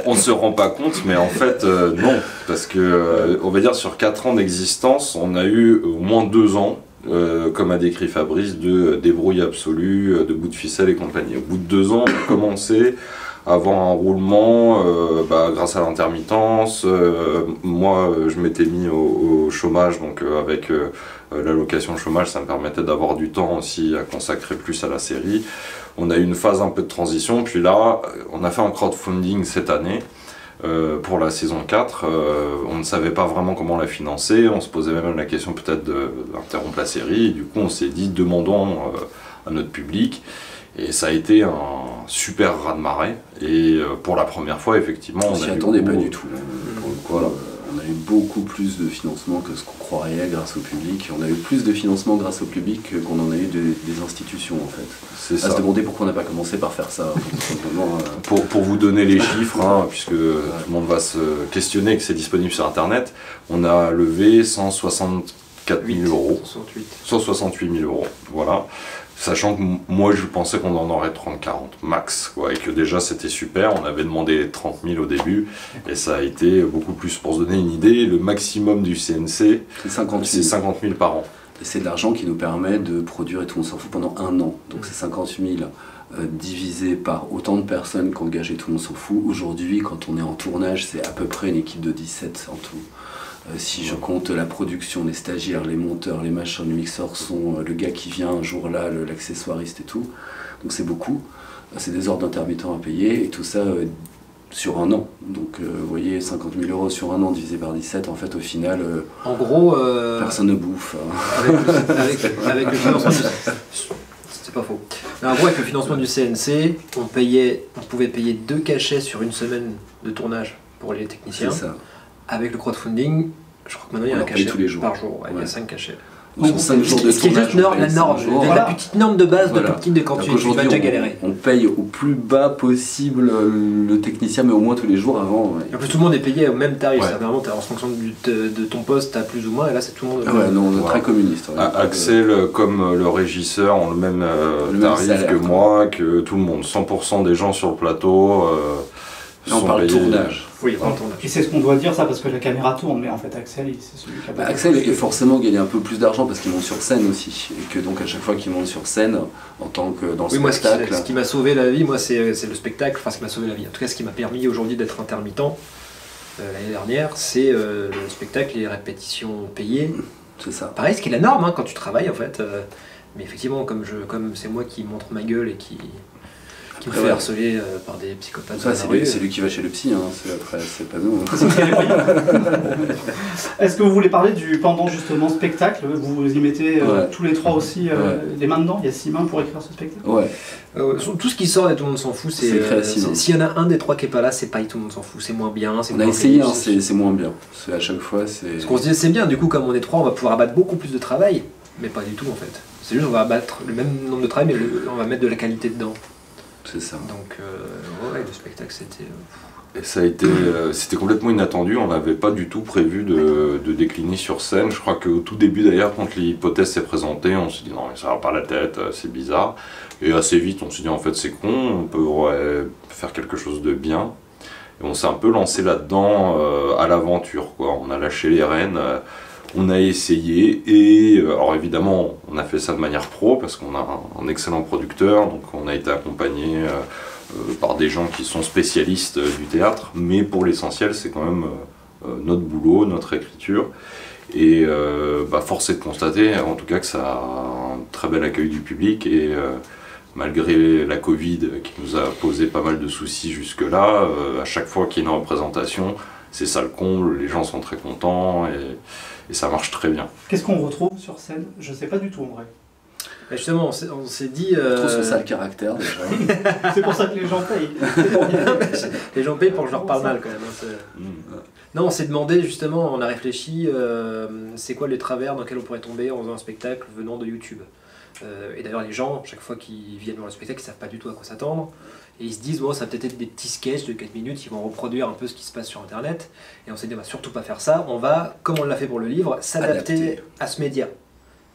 [SPEAKER 3] on se rend pas compte, mais en fait, non. Parce que, on va dire, sur 4 ans d'existence, on a eu au moins 2 ans, comme a décrit Fabrice, de débrouille absolue, de bout de ficelle et compagnie. Au bout de 2 ans, on a commencé à avoir un roulement grâce à l'intermittence. Moi, je m'étais mis au chômage, donc avec l'allocation chômage, ça me permettait d'avoir du temps aussi à consacrer plus à la série. On a eu une phase un peu de transition, puis là, on a fait un crowdfunding cette année pour la saison 4. On ne savait pas vraiment comment la financer, on se posait même la question peut-être d'interrompre la série, et du coup on s'est dit demandons à notre public. Et ça a été un super raz-de-marée. Et pour la première fois, effectivement,
[SPEAKER 1] On s'y attendait pas du tout. Pour le coup,
[SPEAKER 3] Voilà.
[SPEAKER 1] on a eu beaucoup plus de financement que ce qu'on croyait grâce au public. On a eu plus de financement grâce au public qu'on en a eu des institutions en fait.
[SPEAKER 3] C'est
[SPEAKER 1] À
[SPEAKER 3] ça.
[SPEAKER 1] se demander pourquoi on n'a pas commencé par faire ça. Tout simplement,
[SPEAKER 3] Pour vous donner les chiffres, hein, puisque tout le monde va se questionner que c'est disponible sur Internet, on a levé 164 000 euros. 168 000 euros, voilà. Sachant que moi je pensais qu'on en aurait 30-40 max, quoi, et que déjà c'était super, on avait demandé 30 000 au début, et ça a été beaucoup plus. Pour se donner une idée, le maximum du CNC,
[SPEAKER 1] c'est 50
[SPEAKER 3] c'est
[SPEAKER 1] 000.
[SPEAKER 3] 50 000 par an.
[SPEAKER 1] Et c'est de l'argent qui nous permet de produire et tout, on s'en fout pendant un an. Donc c'est 50 000 divisé par autant de personnes qu'engagent et tout, on s'en fout. Aujourd'hui, quand on est en tournage, c'est à peu près une équipe de 17 en tout. Si je compte la production, les stagiaires, les monteurs, les machins, le mixeur son, le gars qui vient un jour là, l'accessoiriste et tout. Donc c'est beaucoup. C'est des ordres d'intermittents à payer et tout ça sur un an. Donc vous voyez, 50 000 euros sur un an divisé par 17, en fait au final,
[SPEAKER 4] En gros,
[SPEAKER 1] personne ne bouffe.
[SPEAKER 4] avec le financement du... C'est pas faux. Mais en gros, avec le financement du CNC, on pouvait payer 2 cachets sur une semaine de tournage pour les techniciens.
[SPEAKER 1] C'est ça.
[SPEAKER 4] Avec le crowdfunding, je crois que maintenant il y a
[SPEAKER 1] On
[SPEAKER 4] un
[SPEAKER 1] leur paye
[SPEAKER 4] cachet
[SPEAKER 1] tous les jours.
[SPEAKER 4] par jour. Ouais, il y a
[SPEAKER 1] Ouais.
[SPEAKER 4] 5 cachets.
[SPEAKER 1] Donc, sur 5 jours de
[SPEAKER 4] Ce qui est
[SPEAKER 1] tournage,
[SPEAKER 4] juste
[SPEAKER 1] on paye
[SPEAKER 4] la norme,
[SPEAKER 1] 5 jours.
[SPEAKER 4] la
[SPEAKER 2] Voilà.
[SPEAKER 4] petite norme de base
[SPEAKER 1] Voilà.
[SPEAKER 4] de Pumpkin de quand
[SPEAKER 1] Donc
[SPEAKER 4] tu vas
[SPEAKER 1] aujourd'hui,
[SPEAKER 4] déjà galérer.
[SPEAKER 1] on paye au plus bas possible le technicien, mais au moins tous les jours avant. Ouais.
[SPEAKER 4] Et en plus, tout le monde est payé au même tarif.
[SPEAKER 3] Ouais.
[SPEAKER 4] Ça, vraiment, en fonction de ton poste, tu as plus ou moins, et là, c'est tout le monde.
[SPEAKER 1] Ah ouais, non, on est
[SPEAKER 3] Voilà.
[SPEAKER 1] très communiste. ouais.
[SPEAKER 3] Axel, comme le régisseur, ont le même
[SPEAKER 1] Le même
[SPEAKER 3] tarif
[SPEAKER 1] salaire,
[SPEAKER 3] que
[SPEAKER 1] quoi.
[SPEAKER 3] moi, que tout le monde. 100% des gens sur le plateau
[SPEAKER 1] Là, on
[SPEAKER 3] sont
[SPEAKER 1] parle
[SPEAKER 3] payés.
[SPEAKER 1] tournage.
[SPEAKER 4] Oui, avant le tournage.
[SPEAKER 2] Et c'est ce qu'on doit dire ça parce que la caméra tourne, mais en fait Axel, c'est celui qui a
[SPEAKER 1] Bah, Axel est forcément gagné un peu plus d'argent parce qu'il monte sur scène aussi. Et que donc à chaque fois qu'il monte sur scène, en tant que dans le
[SPEAKER 4] Oui, moi,
[SPEAKER 1] spectacle.
[SPEAKER 4] ce qui m'a sauvé la vie, moi, c'est le spectacle. Enfin, ce qui m'a sauvé la vie. En tout cas, ce qui m'a permis aujourd'hui d'être intermittent l'année dernière, c'est le spectacle et les répétitions payées.
[SPEAKER 1] C'est ça.
[SPEAKER 4] Pareil, ce qui est la norme hein, quand tu travailles, en fait. Mais effectivement, comme c'est moi qui montre ma gueule et qui me
[SPEAKER 1] Après,
[SPEAKER 4] fait
[SPEAKER 1] ouais.
[SPEAKER 4] harceler par des psychopathes.
[SPEAKER 1] Ça,
[SPEAKER 4] dans la rue.
[SPEAKER 1] c'est lui qui va chez le psy, hein. C'est pas nous. Hein.
[SPEAKER 2] Est-ce que vous voulez parler du pendant justement spectacle? Vous y mettez
[SPEAKER 1] Ouais.
[SPEAKER 2] tous les trois aussi
[SPEAKER 1] Ouais.
[SPEAKER 2] des mains dedans? Il y a 6 mains pour écrire ce spectacle?
[SPEAKER 1] Ouais.
[SPEAKER 4] Tout ce qui sort et tout le monde s'en fout,
[SPEAKER 1] C'est créatif, hein.
[SPEAKER 4] s'il y en a un des trois qui est pas là, c'est pas tout le monde s'en fout, c'est moins bien.
[SPEAKER 1] On a essayé, hein, c'est moins bien. C'est à chaque fois, c'est.
[SPEAKER 4] Parce qu'on se disait c'est bien, du coup comme on est trois, on va pouvoir abattre beaucoup plus de travail, mais pas du tout en fait. C'est juste on va abattre le même nombre de travail, mais on va mettre de la qualité dedans.
[SPEAKER 1] C'est ça.
[SPEAKER 4] Donc ouais, le spectacle c'était...
[SPEAKER 3] Et ça a été, c'était complètement inattendu, on n'avait pas du tout prévu de décliner sur scène. Je crois qu'au tout début d'ailleurs, quand l'hypothèse s'est présentée, on s'est dit non mais ça va pas la tête, c'est bizarre. Et assez vite on s'est dit en fait c'est con, on peut faire quelque chose de bien. Et on s'est un peu lancé là-dedans à l'aventure, quoi. On a lâché les rênes, on a essayé et alors évidemment on a fait ça de manière pro parce qu'on a un excellent producteur, donc on a été accompagné par des gens qui sont spécialistes du théâtre, mais pour l'essentiel c'est quand même notre boulot, notre écriture. Et force est de constater en tout cas que ça a un très bel accueil du public et malgré la Covid qui nous a posé pas mal de soucis jusque-là, à chaque fois qu'il y a une représentation, c'est ça le comble, les gens sont très contents et ça marche très bien.
[SPEAKER 2] Qu'est-ce qu'on retrouve sur scène? Je sais pas du tout en vrai.
[SPEAKER 4] Et justement on s'est dit...
[SPEAKER 1] Je trouve son sale caractère déjà.
[SPEAKER 2] C'est pour ça que les gens payent.
[SPEAKER 4] Les gens payent pour que je leur parle mal quand même. Hein, non, on s'est demandé justement, on a réfléchi, c'est quoi les travers dans lesquels on pourrait tomber en faisant un spectacle venant de YouTube. Et d'ailleurs les gens, chaque fois qu'ils viennent voir le spectacle, ils savent pas du tout à quoi s'attendre. Et ils se disent, bon, ça va peut-être être des petits sketchs de 4 minutes, ils vont reproduire un peu ce qui se passe sur Internet. Et on s'est dit, on va surtout pas faire ça, on va, comme on l'a fait pour le livre, s'adapter
[SPEAKER 1] Adapter.
[SPEAKER 4] à ce média.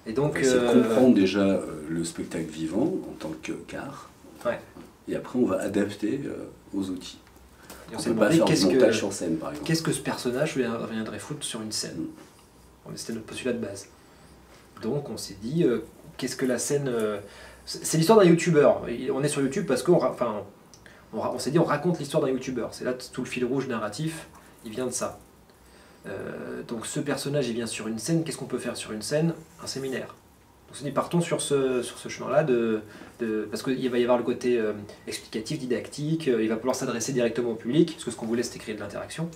[SPEAKER 4] Et donc...
[SPEAKER 1] C'est comprendre déjà le spectacle vivant en tant que quart.
[SPEAKER 4] Ouais.
[SPEAKER 1] Et après on va adapter aux outils.
[SPEAKER 4] et
[SPEAKER 1] On
[SPEAKER 4] s'est
[SPEAKER 1] peut pas
[SPEAKER 4] demandé
[SPEAKER 1] faire du montage sur scène par exemple.
[SPEAKER 4] qu'est-ce que ce personnage viendrait foutre sur une scène. C'était notre postulat de base. Donc on s'est dit, qu'est-ce que la scène... c'est l'histoire d'un youtubeur. On est sur YouTube parce qu'on on s'est dit on raconte l'histoire d'un youtubeur. C'est là tout le fil rouge narratif, il vient de ça. Donc ce personnage il vient sur une scène, qu'est-ce qu'on peut faire sur une scène? Un séminaire. Donc on s'est dit partons sur ce chemin-là, parce qu'il va y avoir le côté explicatif, didactique, il va pouvoir s'adresser directement au public, parce que ce qu'on voulait c'était créer de l'interaction,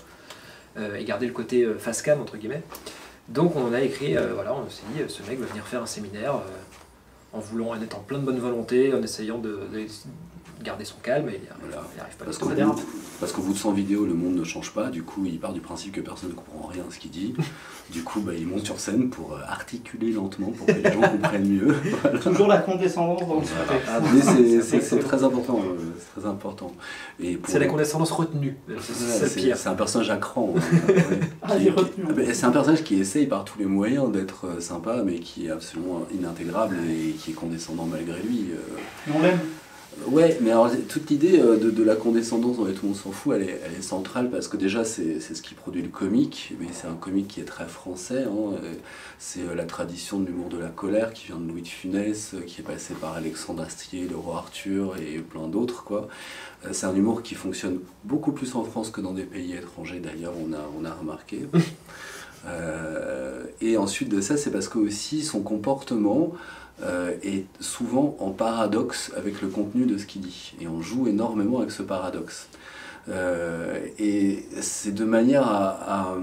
[SPEAKER 4] et garder le côté face cam entre guillemets. Donc on a écrit, voilà, on s'est dit ce mec va venir faire un séminaire. en voulant, en étant plein de bonne volonté, en essayant de garder son calme, et
[SPEAKER 1] Voilà.
[SPEAKER 4] il arrive pas.
[SPEAKER 1] Parce qu'au bout de 100 vidéos, le monde ne change pas. Du coup, il part du principe que personne ne comprend rien à ce qu'il dit. Du coup, il monte sur scène pour articuler lentement pour que les gens comprennent mieux. Voilà.
[SPEAKER 2] Toujours la condescendance dans le
[SPEAKER 1] Voilà.
[SPEAKER 2] sujet.
[SPEAKER 1] Mais c'est très important. C'est très important.
[SPEAKER 4] C'est la condescendance retenue. C'est le pire.
[SPEAKER 1] C'est un personnage à cran. C'est un personnage qui essaye par tous les moyens d'être sympa, mais qui est absolument inintégrable et qui est condescendant malgré lui.
[SPEAKER 2] On l'aime.
[SPEAKER 1] Ouais, mais alors toute l'idée de la condescendance dont tout le monde s'en fout, elle est centrale parce que déjà c'est ce qui produit le comique, mais c'est un comique qui est très français, hein, c'est la tradition de l'humour de la colère qui vient de Louis de Funès, qui est passé par Alexandre Astier, le roi Arthur et plein d'autres, quoi. C'est un humour qui fonctionne beaucoup plus en France que dans des pays étrangers d'ailleurs, on a remarqué. Et ensuite de ça, c'est parce que aussi son comportement est souvent en paradoxe avec le contenu de ce qu'il dit. Et on joue énormément avec ce paradoxe. Et c'est de manière à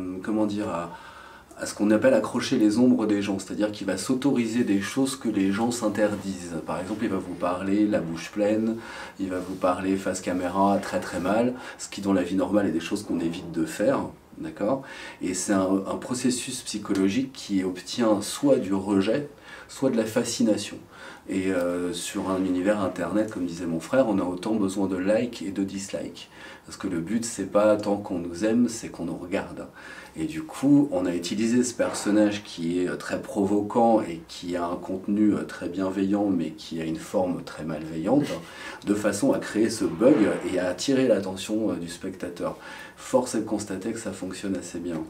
[SPEAKER 1] ce qu'on appelle accrocher les ombres des gens, c'est-à-dire qu'il va s'autoriser des choses que les gens s'interdisent. Par exemple, il va vous parler la bouche pleine, il va vous parler face caméra très très mal, ce qui dans la vie normale est des choses qu'on évite de faire. D'accord ? Et c'est un processus psychologique qui obtient soit du rejet, soit de la fascination. Et sur un univers internet, comme disait mon frère, on a autant besoin de likes et de dislikes. Parce que le but, c'est pas tant qu'on nous aime, c'est qu'on nous regarde. Et du coup, on a utilisé ce personnage qui est très provoquant et qui a un contenu très bienveillant, mais qui a une forme très malveillante, de façon à créer ce bug et à attirer l'attention du spectateur. Force est de constater que ça fonctionne assez bien.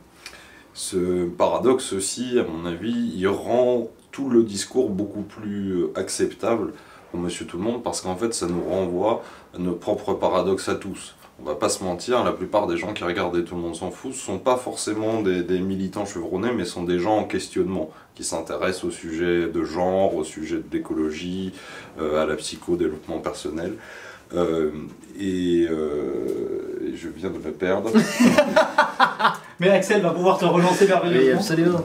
[SPEAKER 3] Ce paradoxe aussi, à mon avis, il rend tout le discours beaucoup plus acceptable pour Monsieur Tout-le-Monde, parce qu'en fait, ça nous renvoie à nos propres paradoxes à tous. On va pas se mentir, la plupart des gens qui regardent et Tout le monde s'en fout, ne sont pas forcément des militants chevronnés, mais sont des gens en questionnement, qui s'intéressent au sujet de genre, au sujet d'écologie, à la psycho-développement personnel. Et je viens de me perdre.
[SPEAKER 2] Mais Axel va pouvoir te relancer merveilleusement.
[SPEAKER 4] Oui, absolument.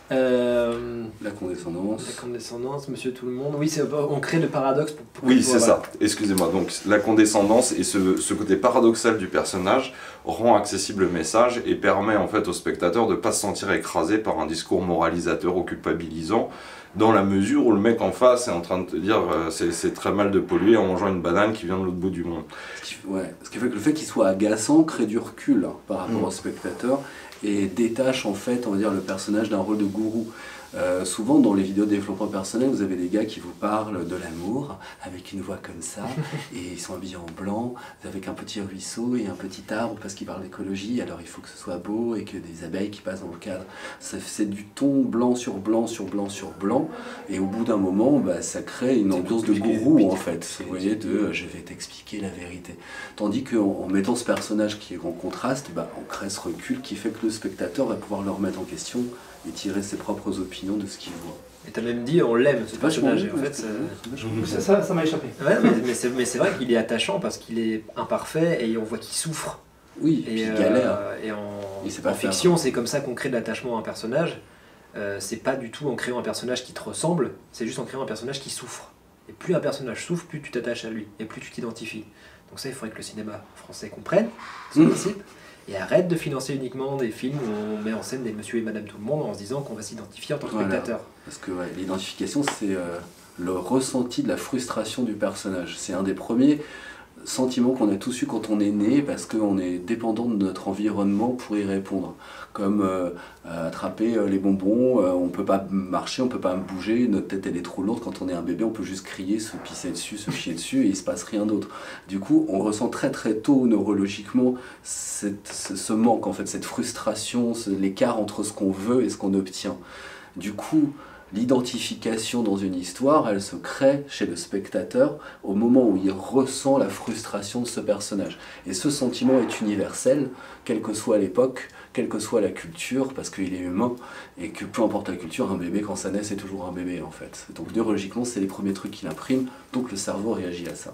[SPEAKER 1] La condescendance.
[SPEAKER 4] La condescendance, Monsieur Tout-le-Monde. Oui, on crée le paradoxe pour
[SPEAKER 3] Oui, c'est ça. Excusez-moi. Donc, la condescendance et ce côté paradoxal du personnage rend accessible le message et permet en fait au spectateur de ne pas se sentir écrasé par un discours moralisateur ou culpabilisant, dans la mesure où le mec en face est en train de te dire c'est très mal de polluer en mangeant une banane qui vient de l'autre bout du monde.
[SPEAKER 1] Ce qui fait que le fait qu'il soit agaçant crée du recul par rapport au spectateur et détache en fait, on va dire, le personnage d'un rôle de gourou. Souvent dans les vidéos de développement personnel, vous avez des gars qui vous parlent de l'amour avec une voix comme ça, et ils sont habillés en blanc, avec un petit ruisseau et un petit arbre parce qu'ils parlent d'écologie, alors il faut que ce soit beau et que des abeilles qui passent dans le cadre. C'est du ton blanc sur blanc sur blanc sur blanc, et au bout d'un moment, ça crée une ambiance de gourou en fait. Vous voyez, je vais t'expliquer la vérité. Tandis qu'en mettant ce personnage qui est en contraste, on crée ce recul qui fait que le spectateur va pouvoir le remettre en question et tirer ses propres opinions de ce qu'il voit.
[SPEAKER 4] Et t'as même dit on l'aime ce personnage. En fait,
[SPEAKER 2] ça m'a échappé.
[SPEAKER 4] Ouais, mais c'est vrai qu'il est attachant parce qu'il est imparfait et on voit qu'il souffre.
[SPEAKER 1] Oui, et puis il galère.
[SPEAKER 4] Et en fiction, c'est comme ça qu'on crée de l'attachement à un personnage. C'est pas du tout en créant un personnage qui te ressemble, c'est juste en créant un personnage qui souffre. Et plus un personnage souffre, plus tu t'attaches à lui et plus tu t'identifies. Donc ça, il faudrait que le cinéma français comprenne ce principe. Et arrête de financer uniquement des films où on met en scène des monsieur et madame tout le monde en se disant qu'on va s'identifier en tant que spectateur.
[SPEAKER 1] Parce que l'identification, c'est le ressenti de la frustration du personnage. C'est un des premiers sentiments qu'on a tous eu quand on est né, parce qu'on est dépendant de notre environnement pour y répondre. Comme attraper les bonbons, on ne peut pas marcher, on ne peut pas bouger, notre tête elle est trop lourde. Quand on est un bébé, on peut juste crier, se pisser dessus, se chier dessus et il ne se passe rien d'autre. Du coup, on ressent très très tôt neurologiquement ce manque, en fait, cette frustration, l'écart entre ce qu'on veut et ce qu'on obtient. Du coup, l'identification dans une histoire, elle se crée chez le spectateur au moment où il ressent la frustration de ce personnage. Et ce sentiment est universel, quelle que soit l'époque, quelle que soit la culture, parce qu'il est humain, et que peu importe la culture, un bébé, quand ça naît, c'est toujours un bébé, en fait. Donc neurologiquement, c'est les premiers trucs qu'il imprime, donc le cerveau réagit à ça.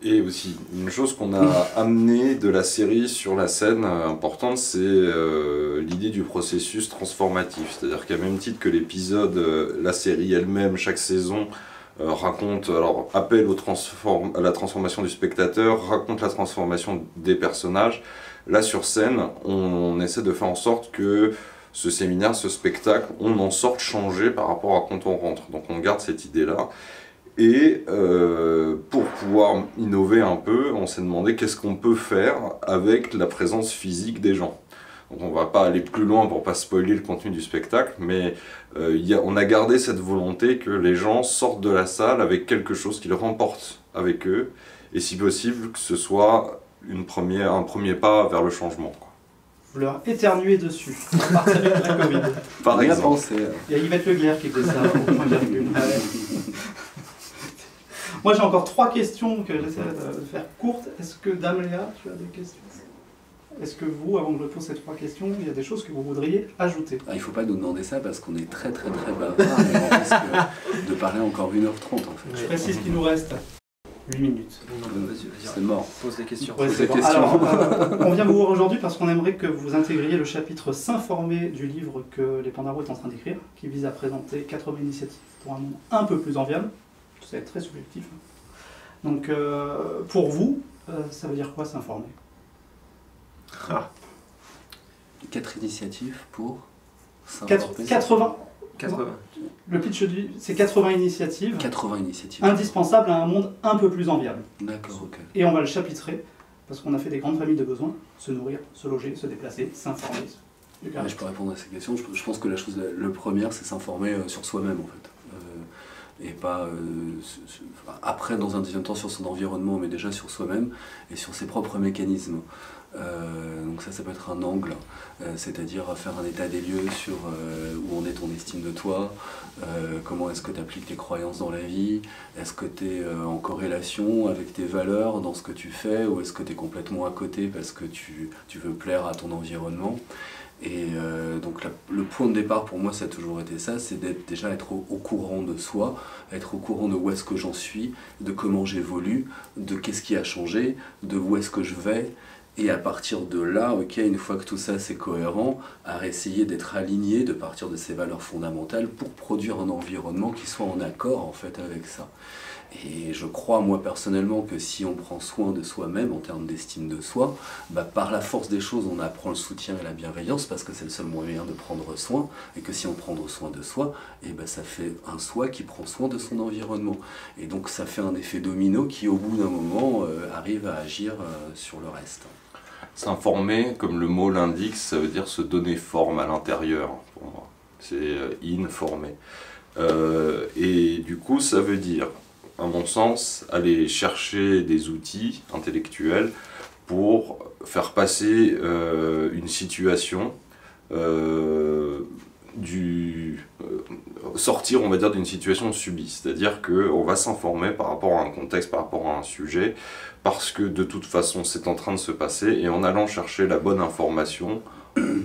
[SPEAKER 3] Et aussi, une chose qu'on a amenée de la série sur la scène importante, c'est l'idée du du processus transformatif. C'est-à-dire qu'à même titre que l'épisode, la série elle-même, chaque saison, raconte, alors appelle à la transformation du spectateur, raconte la transformation des personnages. Là sur scène, on essaie de faire en sorte que ce séminaire, ce spectacle, on en sorte changé par rapport à quand on rentre. Donc on garde cette idée-là. Et pour pouvoir innover un peu, on s'est demandé qu'est-ce qu'on peut faire avec la présence physique des gens. Donc on ne va pas aller plus loin pour ne pas spoiler le contenu du spectacle, mais on a gardé cette volonté que les gens sortent de la salle avec quelque chose qu'ils remportent avec eux, et si possible que ce soit un premier pas vers le changement, quoi.
[SPEAKER 2] Vous leur éternuez dessus, à partir avec la Covid.
[SPEAKER 3] Par
[SPEAKER 1] On y a
[SPEAKER 3] exemple.
[SPEAKER 1] pensé.
[SPEAKER 2] Il y a Yvette Leclerc qui faisait ça au point virgule. Moi j'ai encore 3 questions que j'essaie de faire courtes. Est-ce que Dame Léa, tu as des questions? Est-ce que vous, avant que je pose ces 3 questions, il y a des choses que vous voudriez ajouter?
[SPEAKER 1] Il ne faut pas nous demander ça parce qu'on est très bavard et on risque de parler encore 1h30 en fait.
[SPEAKER 2] Je précise qu'il nous reste 8 minutes.
[SPEAKER 4] Non, vas-y,
[SPEAKER 1] C'est mort.
[SPEAKER 4] pose des questions.
[SPEAKER 2] Ouais, c'est bon. Alors, on vient vous voir aujourd'hui parce qu'on aimerait que vous intégriez le chapitre S'informer du livre que les Pandaros est en train d'écrire, qui vise à présenter 80 initiatives pour un monde un peu plus enviable. C'est très subjectif. Donc, pour vous, ça veut dire quoi s'informer?
[SPEAKER 1] 4 initiatives pour
[SPEAKER 2] 80.
[SPEAKER 4] 80.
[SPEAKER 2] Le pitch, c'est 80 initiatives
[SPEAKER 1] 80 initiatives.
[SPEAKER 2] indispensables à un monde un peu plus enviable.
[SPEAKER 1] D'accord, ok.
[SPEAKER 2] Et on va le chapitrer parce qu'on a fait des grandes familles de besoins: se nourrir, se loger, se déplacer, s'informer.
[SPEAKER 1] Ouais, je peux répondre à ces questions. Je pense que la chose la première, c'est s'informer sur soi-même en fait. Et pas après dans un deuxième temps sur son environnement, mais déjà sur soi-même et sur ses propres mécanismes. Donc ça peut être un angle, c'est-à-dire faire un état des lieux sur où en est ton estime de toi, comment est-ce que tu appliques tes croyances dans la vie, est-ce que tu es en corrélation avec tes valeurs dans ce que tu fais, ou est-ce que tu es complètement à côté parce que tu veux plaire à ton environnement. Et donc le point de départ pour moi ça a toujours été ça, c'est déjà être au courant de soi, être au courant de où est-ce que j'en suis, de comment j'évolue, de qu'est-ce qui a changé, de où est-ce que je vais. Et à partir de là, ok, une fois que tout ça c'est cohérent, à essayer d'être aligné, de partir de ces valeurs fondamentales pour produire un environnement qui soit en accord en fait avec ça. Et je crois moi personnellement que si on prend soin de soi-même en termes d'estime de soi, par la force des choses on apprend le soutien et la bienveillance parce que c'est le seul moyen de prendre soin, et que si on prend soin de soi, ça fait un soi qui prend soin de son environnement. Et donc ça fait un effet domino qui au bout d'un moment arrive à agir sur le reste.
[SPEAKER 3] S'informer, comme le mot l'indique, ça veut dire se donner forme à l'intérieur, pour moi. C'est informer. Et du coup, ça veut dire, à mon sens, aller chercher des outils intellectuels pour faire passer une situation, sortir, on va dire, d'une situation subie. C'est-à-dire qu'on va s'informer par rapport à un contexte, par rapport à un sujet, parce que de toute façon c'est en train de se passer, et en allant chercher la bonne information,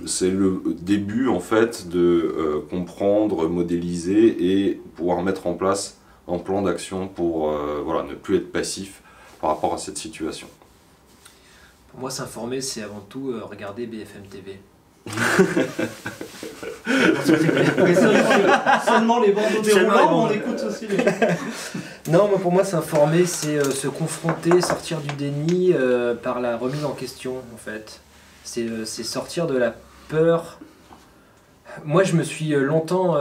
[SPEAKER 3] c'est le début en fait de comprendre, modéliser et pouvoir mettre en place un plan d'action pour ne plus être passif par rapport à cette situation.
[SPEAKER 4] Pour moi, s'informer, c'est avant tout regarder BFM TV.
[SPEAKER 2] Mais seulement les bandeaux déroulants, on écoute aussi les...
[SPEAKER 4] Non, mais pour moi, s'informer, c'est se confronter, sortir du déni par la remise en question, en fait. C'est sortir de la peur. Moi, je me suis longtemps,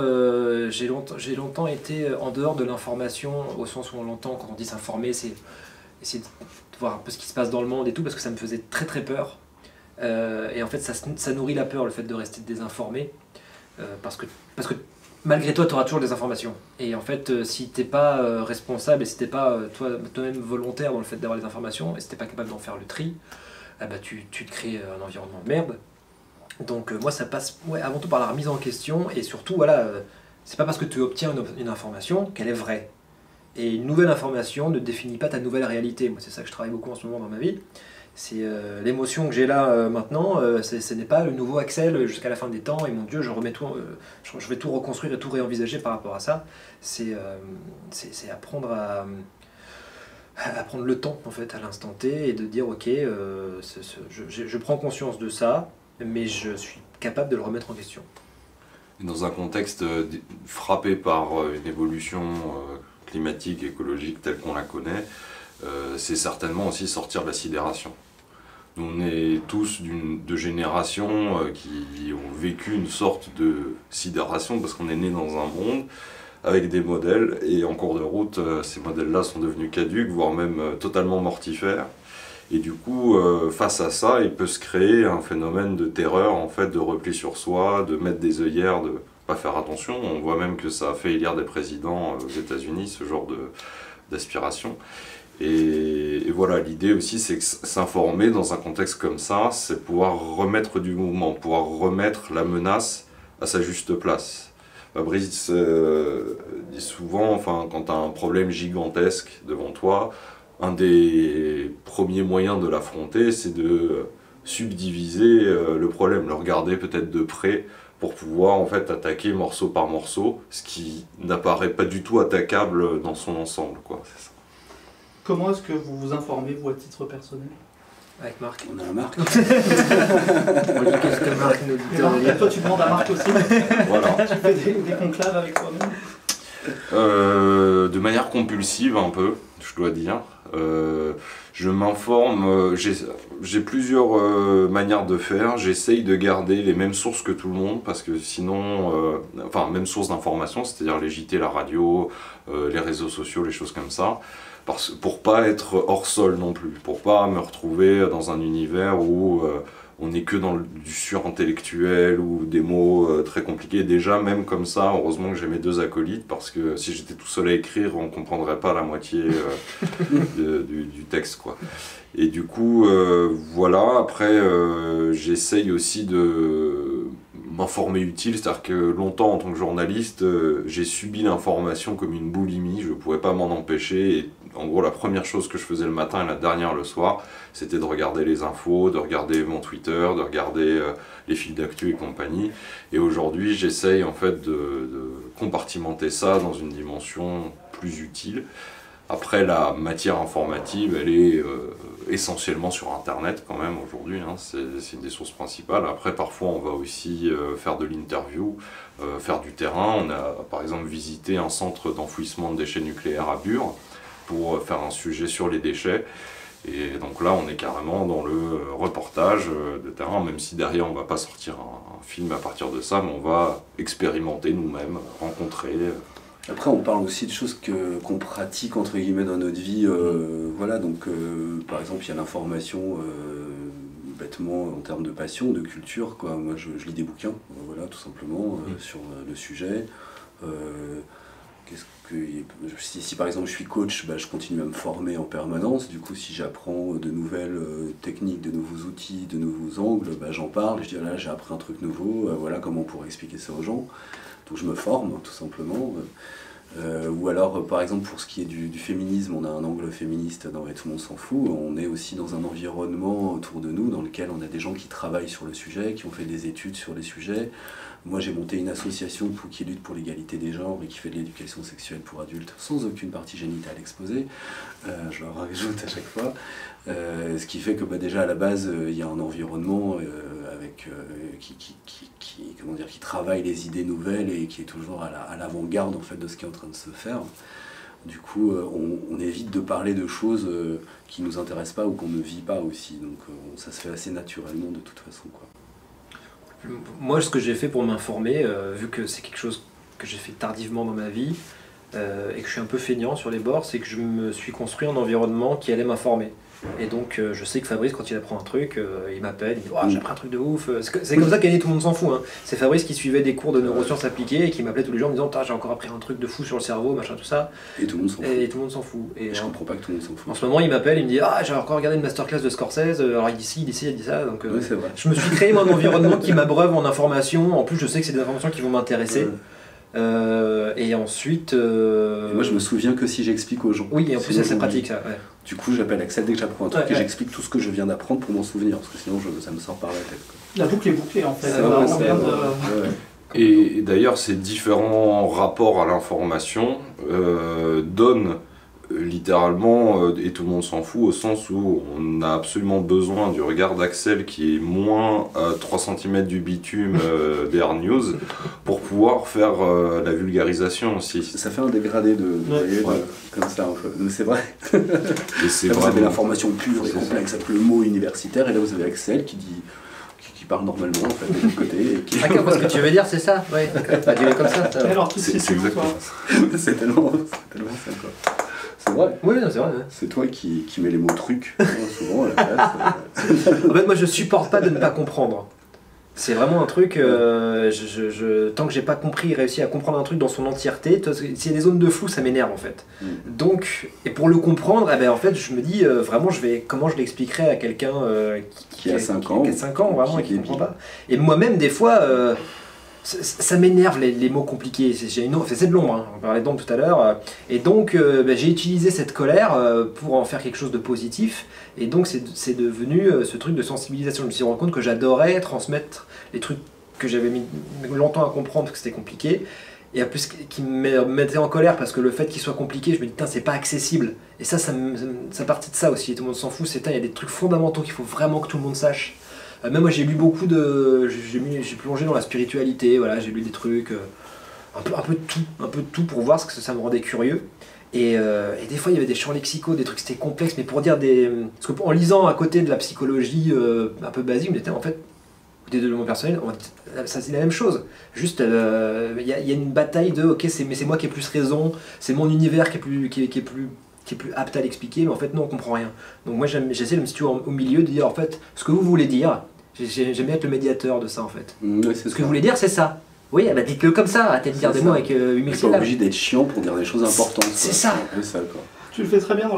[SPEAKER 4] j'ai longtemps été en dehors de l'information, au sens où on l'entend quand on dit s'informer, c'est essayer de voir un peu ce qui se passe dans le monde et tout, parce que ça me faisait très peur. Et en fait, ça nourrit la peur, le fait de rester désinformé, parce que malgré toi, tu auras toujours des informations. Et en fait, si t'es pas responsable et si t'es pas toi-même volontaire dans le fait d'avoir les informations, et si t'es pas capable d'en faire le tri, tu te crées un environnement de merde. Donc moi, ça passe avant tout par la remise en question, et surtout, c'est pas parce que tu obtiens une information qu'elle est vraie. Et une nouvelle information ne définit pas ta nouvelle réalité. Moi, c'est ça que je travaille beaucoup en ce moment dans ma vie. C'est l'émotion que j'ai là maintenant, ce n'est pas le nouveau Axel jusqu'à la fin des temps, et mon Dieu, je vais tout reconstruire et tout réenvisager par rapport à ça. C'est apprendre à prendre le temps en fait à l'instant T, et de dire ok, je prends conscience de ça, mais je suis capable de le remettre en question.
[SPEAKER 3] Et dans un contexte frappé par une évolution climatique, écologique telle qu'on la connaît, c'est certainement aussi sortir de la sidération. Nous, on est tous de générations qui ont vécu une sorte de sidération parce qu'on est né dans un monde avec des modèles et en cours de route, ces modèles-là sont devenus caducs, voire même totalement mortifères. Et du coup, face à ça, il peut se créer un phénomène de terreur, en fait, de repli sur soi, de mettre des œillères, de pas faire attention. On voit même que ça a fait élire des présidents aux États-Unis, ce genre d'aspiration. Et voilà, l'idée aussi, c'est que s'informer dans un contexte comme ça, c'est pouvoir remettre du mouvement, pouvoir remettre la menace à sa juste place. Fabrice dit souvent, enfin, quand tu as un problème gigantesque devant toi, un des premiers moyens de l'affronter, c'est de subdiviser le problème, le regarder peut-être de près pour pouvoir en fait attaquer morceau par morceau, ce qui n'apparaît pas du tout attaquable dans son ensemble, quoi. C'est ça.
[SPEAKER 2] Comment est-ce que vous vous informez, vous, à titre personnel?
[SPEAKER 4] Avec Marc.
[SPEAKER 1] On a un Marc.
[SPEAKER 4] Qu'est-ce que Marc nous dit?
[SPEAKER 2] Et toi, tu demandes à Marc aussi.
[SPEAKER 3] Voilà.
[SPEAKER 2] Tu fais des conclaves avec toi-même.
[SPEAKER 3] De manière compulsive un peu, je dois dire. Je m'informe, j'ai plusieurs manières de faire. J'essaye de garder les mêmes sources que tout le monde parce que sinon, enfin, même sources d'information, c'est-à-dire les JT, la radio, les réseaux sociaux, les choses comme ça, pour pas être hors sol non plus, pour pas me retrouver dans un univers où on n'est que dans du surintellectuel ou des mots très compliqués. Déjà, même comme ça, heureusement que j'ai mes deux acolytes, parce que si j'étais tout seul à écrire, on ne comprendrait pas la moitié du texte, quoi. Et du coup, voilà, après, j'essaye aussi de m'informer utile, c'est-à-dire que longtemps, en tant que journaliste, j'ai subi l'information comme une boulimie, je ne pouvais pas m'en empêcher. Et en gros, la première chose que je faisais le matin et la dernière le soir, c'était de regarder les infos, de regarder mon Twitter, de regarder les fils d'actu et compagnie. Et aujourd'hui, j'essaye en fait de compartimenter ça dans une dimension plus utile. Après, la matière informative, elle est essentiellement sur Internet quand même aujourd'hui, hein, c'est une des sources principales. Après, parfois, on va aussi faire de l'interview, faire du terrain. On a par exemple visité un centre d'enfouissement de déchets nucléaires à Bure pour faire un sujet sur les déchets. Et donc là, on est carrément dans le reportage de terrain, même si derrière, on ne va pas sortir un film à partir de ça, mais on va expérimenter nous-mêmes, rencontrer.
[SPEAKER 1] Après, on parle aussi de choses qu'on pratique entre guillemets dans notre vie. Voilà, donc par exemple, il y a l'information bêtement en termes de passion, de culture, quoi. Moi, je lis des bouquins, voilà, tout simplement, sur le sujet. Si par exemple je suis coach, je continue à me former en permanence. Du coup, si j'apprends de nouvelles techniques, de nouveaux outils, de nouveaux angles, j'en parle. Je dis là, j'ai appris un truc nouveau. Voilà comment on pourrait expliquer ça aux gens. Donc je me forme tout simplement. Ou alors, par exemple, pour ce qui est du féminisme, on a un angle féministe dans Et tout le monde s'en fout. On est aussi dans un environnement autour de nous dans lequel on a des gens qui travaillent sur le sujet, qui ont fait des études sur les sujets. Moi, j'ai monté une association qui lutte pour l'égalité des genres et qui fait de l'éducation sexuelle pour adultes sans aucune partie génitale exposée. Je le rajoute à chaque fois. Ce qui fait que déjà à la base, il y a un environnement qui travaille les idées nouvelles et qui est toujours à l'avant-garde en fait, de ce qui est en train de se faire. Du coup, on évite de parler de choses qui ne nous intéressent pas ou qu'on ne vit pas aussi. Donc ça se fait assez naturellement de toute façon, quoi.
[SPEAKER 4] Moi, ce que j'ai fait pour m'informer, vu que c'est quelque chose que j'ai fait tardivement dans ma vie et que je suis un peu feignant sur les bords, c'est que je me suis construit un environnement qui allait m'informer. Et donc, je sais que Fabrice, quand il apprend un truc, il m'appelle, il me dit oh, j'ai appris un truc de ouf. C'est comme ça qu'est né Tout le monde s'en fout. Hein. C'est Fabrice qui suivait des cours de neurosciences appliquées et qui m'appelait tous les jours en me disant j'ai encore appris un truc de fou sur le cerveau, machin, tout ça.
[SPEAKER 1] Et tout le monde s'en fout.
[SPEAKER 4] Et tout le monde s'en fout.
[SPEAKER 1] Et je comprends pas que tout le monde s'en fout.
[SPEAKER 4] En ce moment, il m'appelle, il me dit ah, j'ai encore regardé une masterclass de Scorsese, alors il dit ci, il dit ci, il dit ça. Donc,
[SPEAKER 1] oui, c'est vrai.
[SPEAKER 4] Je me suis créé moi, un environnement qui m'abreuve en informations. En plus, je sais que c'est des informations qui vont m'intéresser. Et ensuite.
[SPEAKER 1] Et moi, je me souviens que si j'explique aux gens.
[SPEAKER 4] Oui, et en plus, c'est pratique ça. Ouais.
[SPEAKER 1] Du coup, j'appelle Axel dès que j'apprends un truc et j'explique tout ce que je viens d'apprendre pour m'en souvenir, parce que sinon ça me sort par la tête, quoi.
[SPEAKER 2] La boucle est bouclée en fait.
[SPEAKER 3] Et d'ailleurs, ces différents rapports à l'information donnent littéralement, et tout le monde s'en fout, au sens où on a absolument besoin du regard d'Axel qui est moins à 3 cm du bitume d'Air News pour pouvoir faire la vulgarisation aussi.
[SPEAKER 1] Ça fait un dégradé de
[SPEAKER 3] Ouais.
[SPEAKER 1] comme ça un peu. Mais c'est vrai.
[SPEAKER 3] Et c'est
[SPEAKER 1] Là, vous avez
[SPEAKER 3] vraiment...
[SPEAKER 1] l'information pure et complexe avec le mot universitaire, et là vous avez Axel qui dit qui parle normalement en fait de l'autre côté et qui...
[SPEAKER 4] D'accord, parce que tu veux dire, c'est ça. Ouais. Bah, tu es comme ça.
[SPEAKER 2] Et alors, tu te
[SPEAKER 3] C'est
[SPEAKER 2] situes où,
[SPEAKER 3] exactement
[SPEAKER 2] toi
[SPEAKER 3] ça.
[SPEAKER 1] c'est tellement ça quoi. C'est vrai.
[SPEAKER 4] Oui, non, c'est vrai. Ouais.
[SPEAKER 1] C'est toi qui mets les mots trucs souvent à la place.
[SPEAKER 4] En fait, moi, je supporte pas de ne pas comprendre. C'est vraiment un truc, tant que j'ai pas réussi à comprendre un truc dans son entièreté, s'il y a des zones de flou, ça m'énerve en fait. Donc, et pour le comprendre, eh ben, en fait, je me dis, vraiment, comment je l'expliquerai à quelqu'un
[SPEAKER 1] Qui a 5 ans,
[SPEAKER 4] qui a 5 ans, vraiment, et qui
[SPEAKER 1] qui
[SPEAKER 4] comprend
[SPEAKER 1] débile.
[SPEAKER 4] pas. Et moi-même, des fois, ça m'énerve les mots compliqués. C'est de l'ombre, hein. On parlait d'ombre tout à l'heure. Et donc, j'ai utilisé cette colère pour en faire quelque chose de positif. Et donc, c'est devenu ce truc de sensibilisation. Je me suis rendu compte que j'adorais transmettre les trucs que j'avais mis longtemps à comprendre parce que c'était compliqué. Et en plus, qui me mettait en colère parce que le fait qu'il soit compliqué, je me dis, putain, c'est pas accessible. Et ça partit de ça aussi. Tout le monde s'en fout. Il y a des trucs fondamentaux qu'il faut vraiment que tout le monde sache. Même moi j'ai lu beaucoup de... J'ai plongé dans la spiritualité, voilà, j'ai lu des trucs, un peu de tout pour voir ce que ça me rendait curieux. Et des fois il y avait des champs lexicaux, des trucs c'était complexe, mais pour dire des... Parce qu'en lisant à côté de la psychologie un peu basique, mais en fait, des développements personnels, ça c'est la même chose. Juste, il y a une bataille de, ok, mais c'est moi qui ai plus raison, c'est mon univers qui est plus apte à l'expliquer, mais en fait non, on comprend rien. Donc moi j'essaie de me situer au milieu, de dire en fait ce que vous voulez dire. J'aime bien être le médiateur de ça en fait.
[SPEAKER 1] Ouais, c'est
[SPEAKER 4] Ce que vous voulez dire, c'est ça. Oui, bah dites-le comme ça, arrêtez de dire des mots avec 8000
[SPEAKER 1] On n'est pas
[SPEAKER 4] syllabes.
[SPEAKER 1] obligé d'être chiant pour dire des choses importantes.
[SPEAKER 4] C'est
[SPEAKER 1] quoi.
[SPEAKER 4] ça.
[SPEAKER 1] C'est un peu ça quoi.
[SPEAKER 2] Tu le fais très bien dans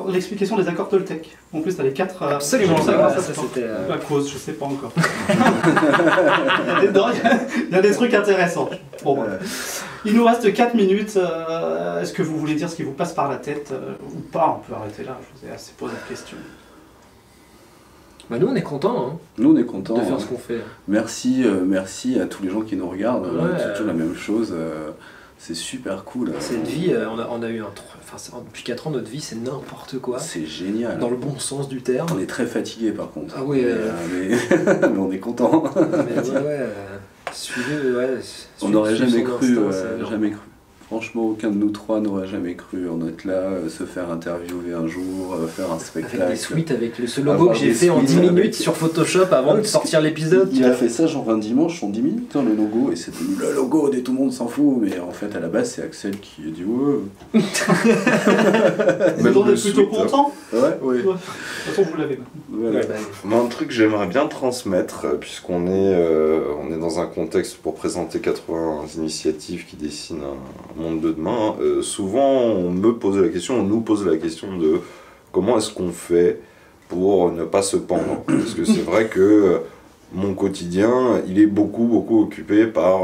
[SPEAKER 2] l'explication des accords Toltec. En plus, tu as les 4.
[SPEAKER 4] Absolument, ça c'était...
[SPEAKER 2] À cause, je sais pas encore. Il y a des trucs intéressants. Bon, il nous reste 4 minutes. Est-ce que vous voulez dire ce qui vous passe par la tête ou pas? On peut arrêter là, je vous ai assez posé la question.
[SPEAKER 4] Bah nous on est contents hein,
[SPEAKER 1] Nous on est contents.
[SPEAKER 4] de faire ce qu'on fait.
[SPEAKER 1] Merci à tous les gens qui nous regardent. C'est toujours la même chose. C'est super cool.
[SPEAKER 4] Cette vie, on a eu depuis 4 ans, notre vie c'est n'importe quoi.
[SPEAKER 1] C'est génial.
[SPEAKER 4] Dans le bon sens du terme.
[SPEAKER 1] On est très fatigué par contre.
[SPEAKER 4] Ah oui,
[SPEAKER 1] mais on est content.
[SPEAKER 4] Mais suivez,
[SPEAKER 1] On n'aurait
[SPEAKER 4] suivez
[SPEAKER 1] jamais
[SPEAKER 4] son
[SPEAKER 1] cru,
[SPEAKER 4] instinct, c'est énorme.
[SPEAKER 1] jamais cru. Franchement, aucun de nous trois n'aurait jamais cru en être là, se faire interviewer un jour, faire un spectacle.
[SPEAKER 4] Avec des suites, avec ce logo
[SPEAKER 1] Avoir
[SPEAKER 4] que j'ai
[SPEAKER 1] des
[SPEAKER 4] fait en 10
[SPEAKER 1] suites
[SPEAKER 4] minutes
[SPEAKER 1] avec-
[SPEAKER 4] sur Photoshop avant de sortir l'épisode.
[SPEAKER 1] Il a fait ça genre un dimanche en 10 minutes, hein, le logo, et c'est devenu le logo, tout le monde s'en fout, mais en fait à la base c'est Axel qui a dit ouais.
[SPEAKER 2] Vous
[SPEAKER 3] Même
[SPEAKER 2] en
[SPEAKER 3] le
[SPEAKER 2] êtes plutôt
[SPEAKER 3] suite,
[SPEAKER 2] content?
[SPEAKER 1] Ouais,
[SPEAKER 2] Ouais. De toute façon, vous l'avez.
[SPEAKER 1] voilà.
[SPEAKER 4] Ouais, bah,
[SPEAKER 3] Moi, un truc que j'aimerais bien transmettre, puisqu'on est, on est dans un contexte pour présenter 80 initiatives qui dessinent un monde de demain, souvent on me pose la question, on nous pose la question de comment est-ce qu'on fait pour ne pas se pendre. Parce que c'est vrai que mon quotidien, il est beaucoup occupé par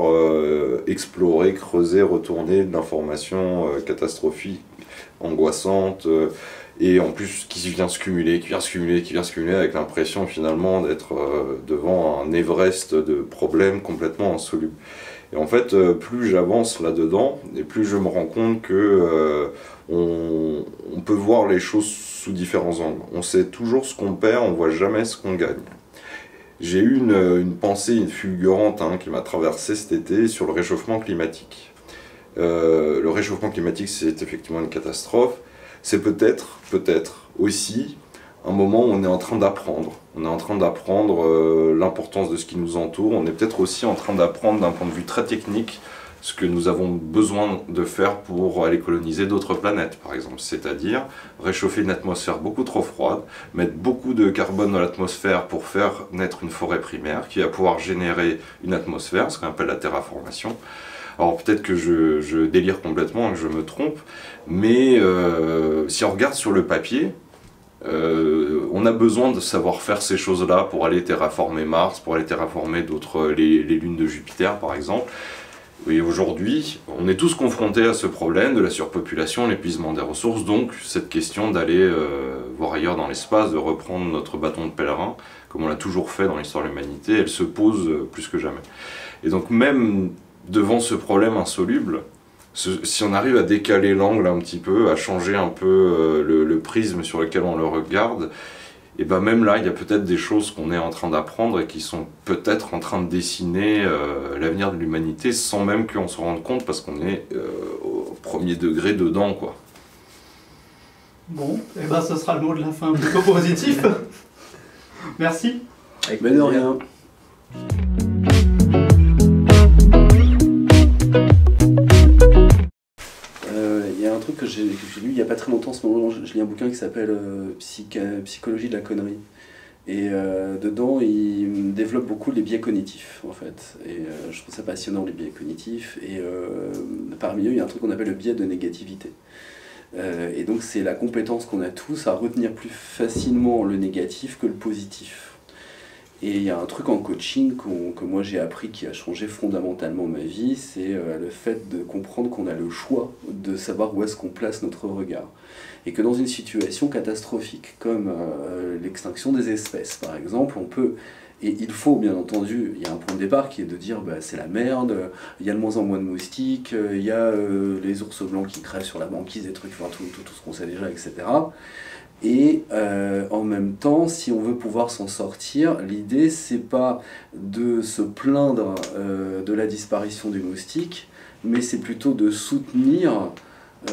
[SPEAKER 3] explorer, creuser, retourner de l'information catastrophique, angoissante, et en plus qui vient se cumuler avec l'impression finalement d'être devant un Everest de problèmes complètement insolubles. Et en fait, plus j'avance là-dedans, et plus je me rends compte que on peut voir les choses sous différents angles. On sait toujours ce qu'on perd, on voit jamais ce qu'on gagne. J'ai eu une pensée fulgurante qui m'a traversé cet été sur le réchauffement climatique. Le réchauffement climatique, c'est effectivement une catastrophe. C'est peut-être aussi un moment où on est en train d'apprendre. On est en train d'apprendre l'importance de ce qui nous entoure. On est peut-être aussi en train d'apprendre d'un point de vue très technique ce que nous avons besoin de faire pour aller coloniser d'autres planètes, par exemple. C'est-à-dire réchauffer une atmosphère beaucoup trop froide, mettre beaucoup de carbone dans l'atmosphère pour faire naître une forêt primaire qui va pouvoir générer une atmosphère, ce qu'on appelle la terraformation. Alors peut-être que je délire complètement et que je me trompe, mais si on regarde sur le papier, on a besoin de savoir faire ces choses-là pour aller terraformer Mars, pour aller terraformer les lunes de Jupiter par exemple. Et aujourd'hui, on est tous confrontés à ce problème de la surpopulation, l'épuisement des ressources, donc cette question d'aller voir ailleurs dans l'espace, de reprendre notre bâton de pèlerin, comme on l'a toujours fait dans l'histoire de l'humanité, elle se pose plus que jamais. Et donc même devant ce problème insoluble, si on arrive à décaler l'angle un petit peu, à changer un peu le prisme sur lequel on le regarde, et ben même là, il y a peut-être des choses qu'on est en train d'apprendre et qui sont peut-être en train de dessiner l'avenir de l'humanité sans même qu'on se rende compte parce qu'on est au premier degré dedans, quoi.
[SPEAKER 2] Bon, et ben ce sera le mot de la fin plutôt positif. Merci.
[SPEAKER 1] Mais de rien. Il y a un truc que j'ai lu il n'y a pas très longtemps, en ce moment, je lis un bouquin qui s'appelle Psychologie de la connerie. Et dedans, il développe beaucoup les biais cognitifs, en fait. Et je trouve ça passionnant, les biais cognitifs. Et parmi eux, il y a un truc qu'on appelle le biais de négativité. Et donc, c'est la compétence qu'on a tous à retenir plus facilement le négatif que le positif. Et il y a un truc en coaching que moi j'ai appris qui a changé fondamentalement ma vie, c'est le fait de comprendre qu'on a le choix de savoir où est-ce qu'on place notre regard. Et que dans une situation catastrophique, comme l'extinction des espèces par exemple, on peut, et il faut bien entendu, il y a un point de départ qui est de dire bah, c'est la merde, il y a de moins en moins de moustiques, il y a les ours blancs qui crèvent sur la banquise, des trucs, enfin tout ce qu'on sait déjà, etc. Et en même temps, si on veut pouvoir s'en sortir, l'idée c'est pas de se plaindre de la disparition du moustique, mais c'est plutôt de soutenir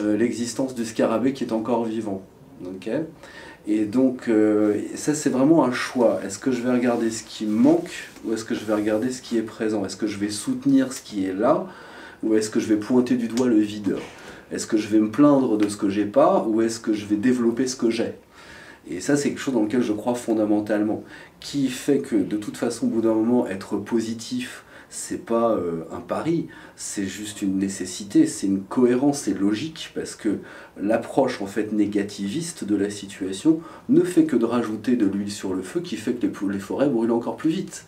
[SPEAKER 1] l'existence du scarabée qui est encore vivant. Okay, et donc ça c'est vraiment un choix. Est-ce que je vais regarder ce qui manque ou est-ce que je vais regarder ce qui est présent? Est-ce que je vais soutenir ce qui est là ou est-ce que je vais pointer du doigt le vide? Est-ce que je vais me plaindre de ce que j'ai pas ou est-ce que je vais développer ce que j'ai? Et ça, c'est quelque chose dans lequel je crois fondamentalement, qui fait que de toute façon, au bout d'un moment, être positif, c'est pas un pari, c'est juste une nécessité, c'est une cohérence, c'est logique, parce que l'approche en fait négativiste de la situation ne fait que de rajouter de l'huile sur le feu qui fait que les forêts brûlent encore plus vite.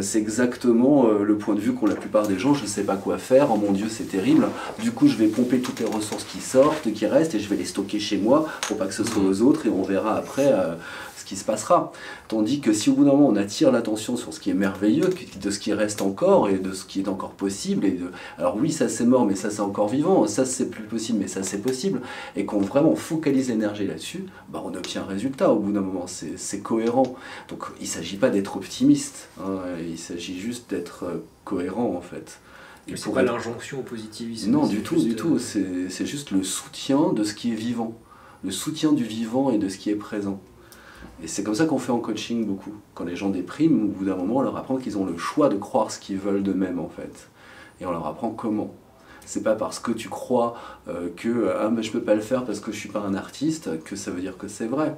[SPEAKER 1] C'est exactement le point de vue qu'ont la plupart des gens, je ne sais pas quoi faire, oh mon Dieu c'est terrible, du coup je vais pomper toutes les ressources qui sortent, qui restent, et je vais les stocker chez moi pour pas que ce soit aux autres, et on verra après ce qui se passera. Tandis que si au bout d'un moment on attire l'attention sur ce qui est merveilleux, de ce qui reste encore, et de ce qui est encore possible, alors oui ça c'est mort mais ça c'est encore vivant, ça c'est plus possible mais ça c'est possible, et qu'on vraiment focalise l'énergie là-dessus, bah, on obtient un résultat au bout d'un moment, c'est cohérent. Donc il ne s'agit pas d'être optimiste, hein, il s'agit juste d'être cohérent en fait.
[SPEAKER 4] Mais c'est pas l'injonction au positivisme.
[SPEAKER 1] Non, du tout, c'est juste le soutien de ce qui est vivant, le soutien du vivant et de ce qui est présent. Et c'est comme ça qu'on fait en coaching beaucoup. Quand les gens dépriment, au bout d'un moment, on leur apprend qu'ils ont le choix de croire ce qu'ils veulent d'eux-mêmes en fait. Et on leur apprend comment. C'est pas parce que tu crois que ah, mais je peux pas le faire parce que je suis pas un artiste que ça veut dire que c'est vrai.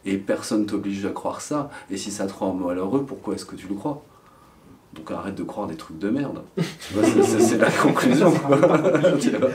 [SPEAKER 1] Et personne t'oblige à croire ça. Et si ça te rend malheureux, pourquoi est-ce que tu le crois? Donc arrête de croire des trucs de merde. C'est la conclusion. Tu vois.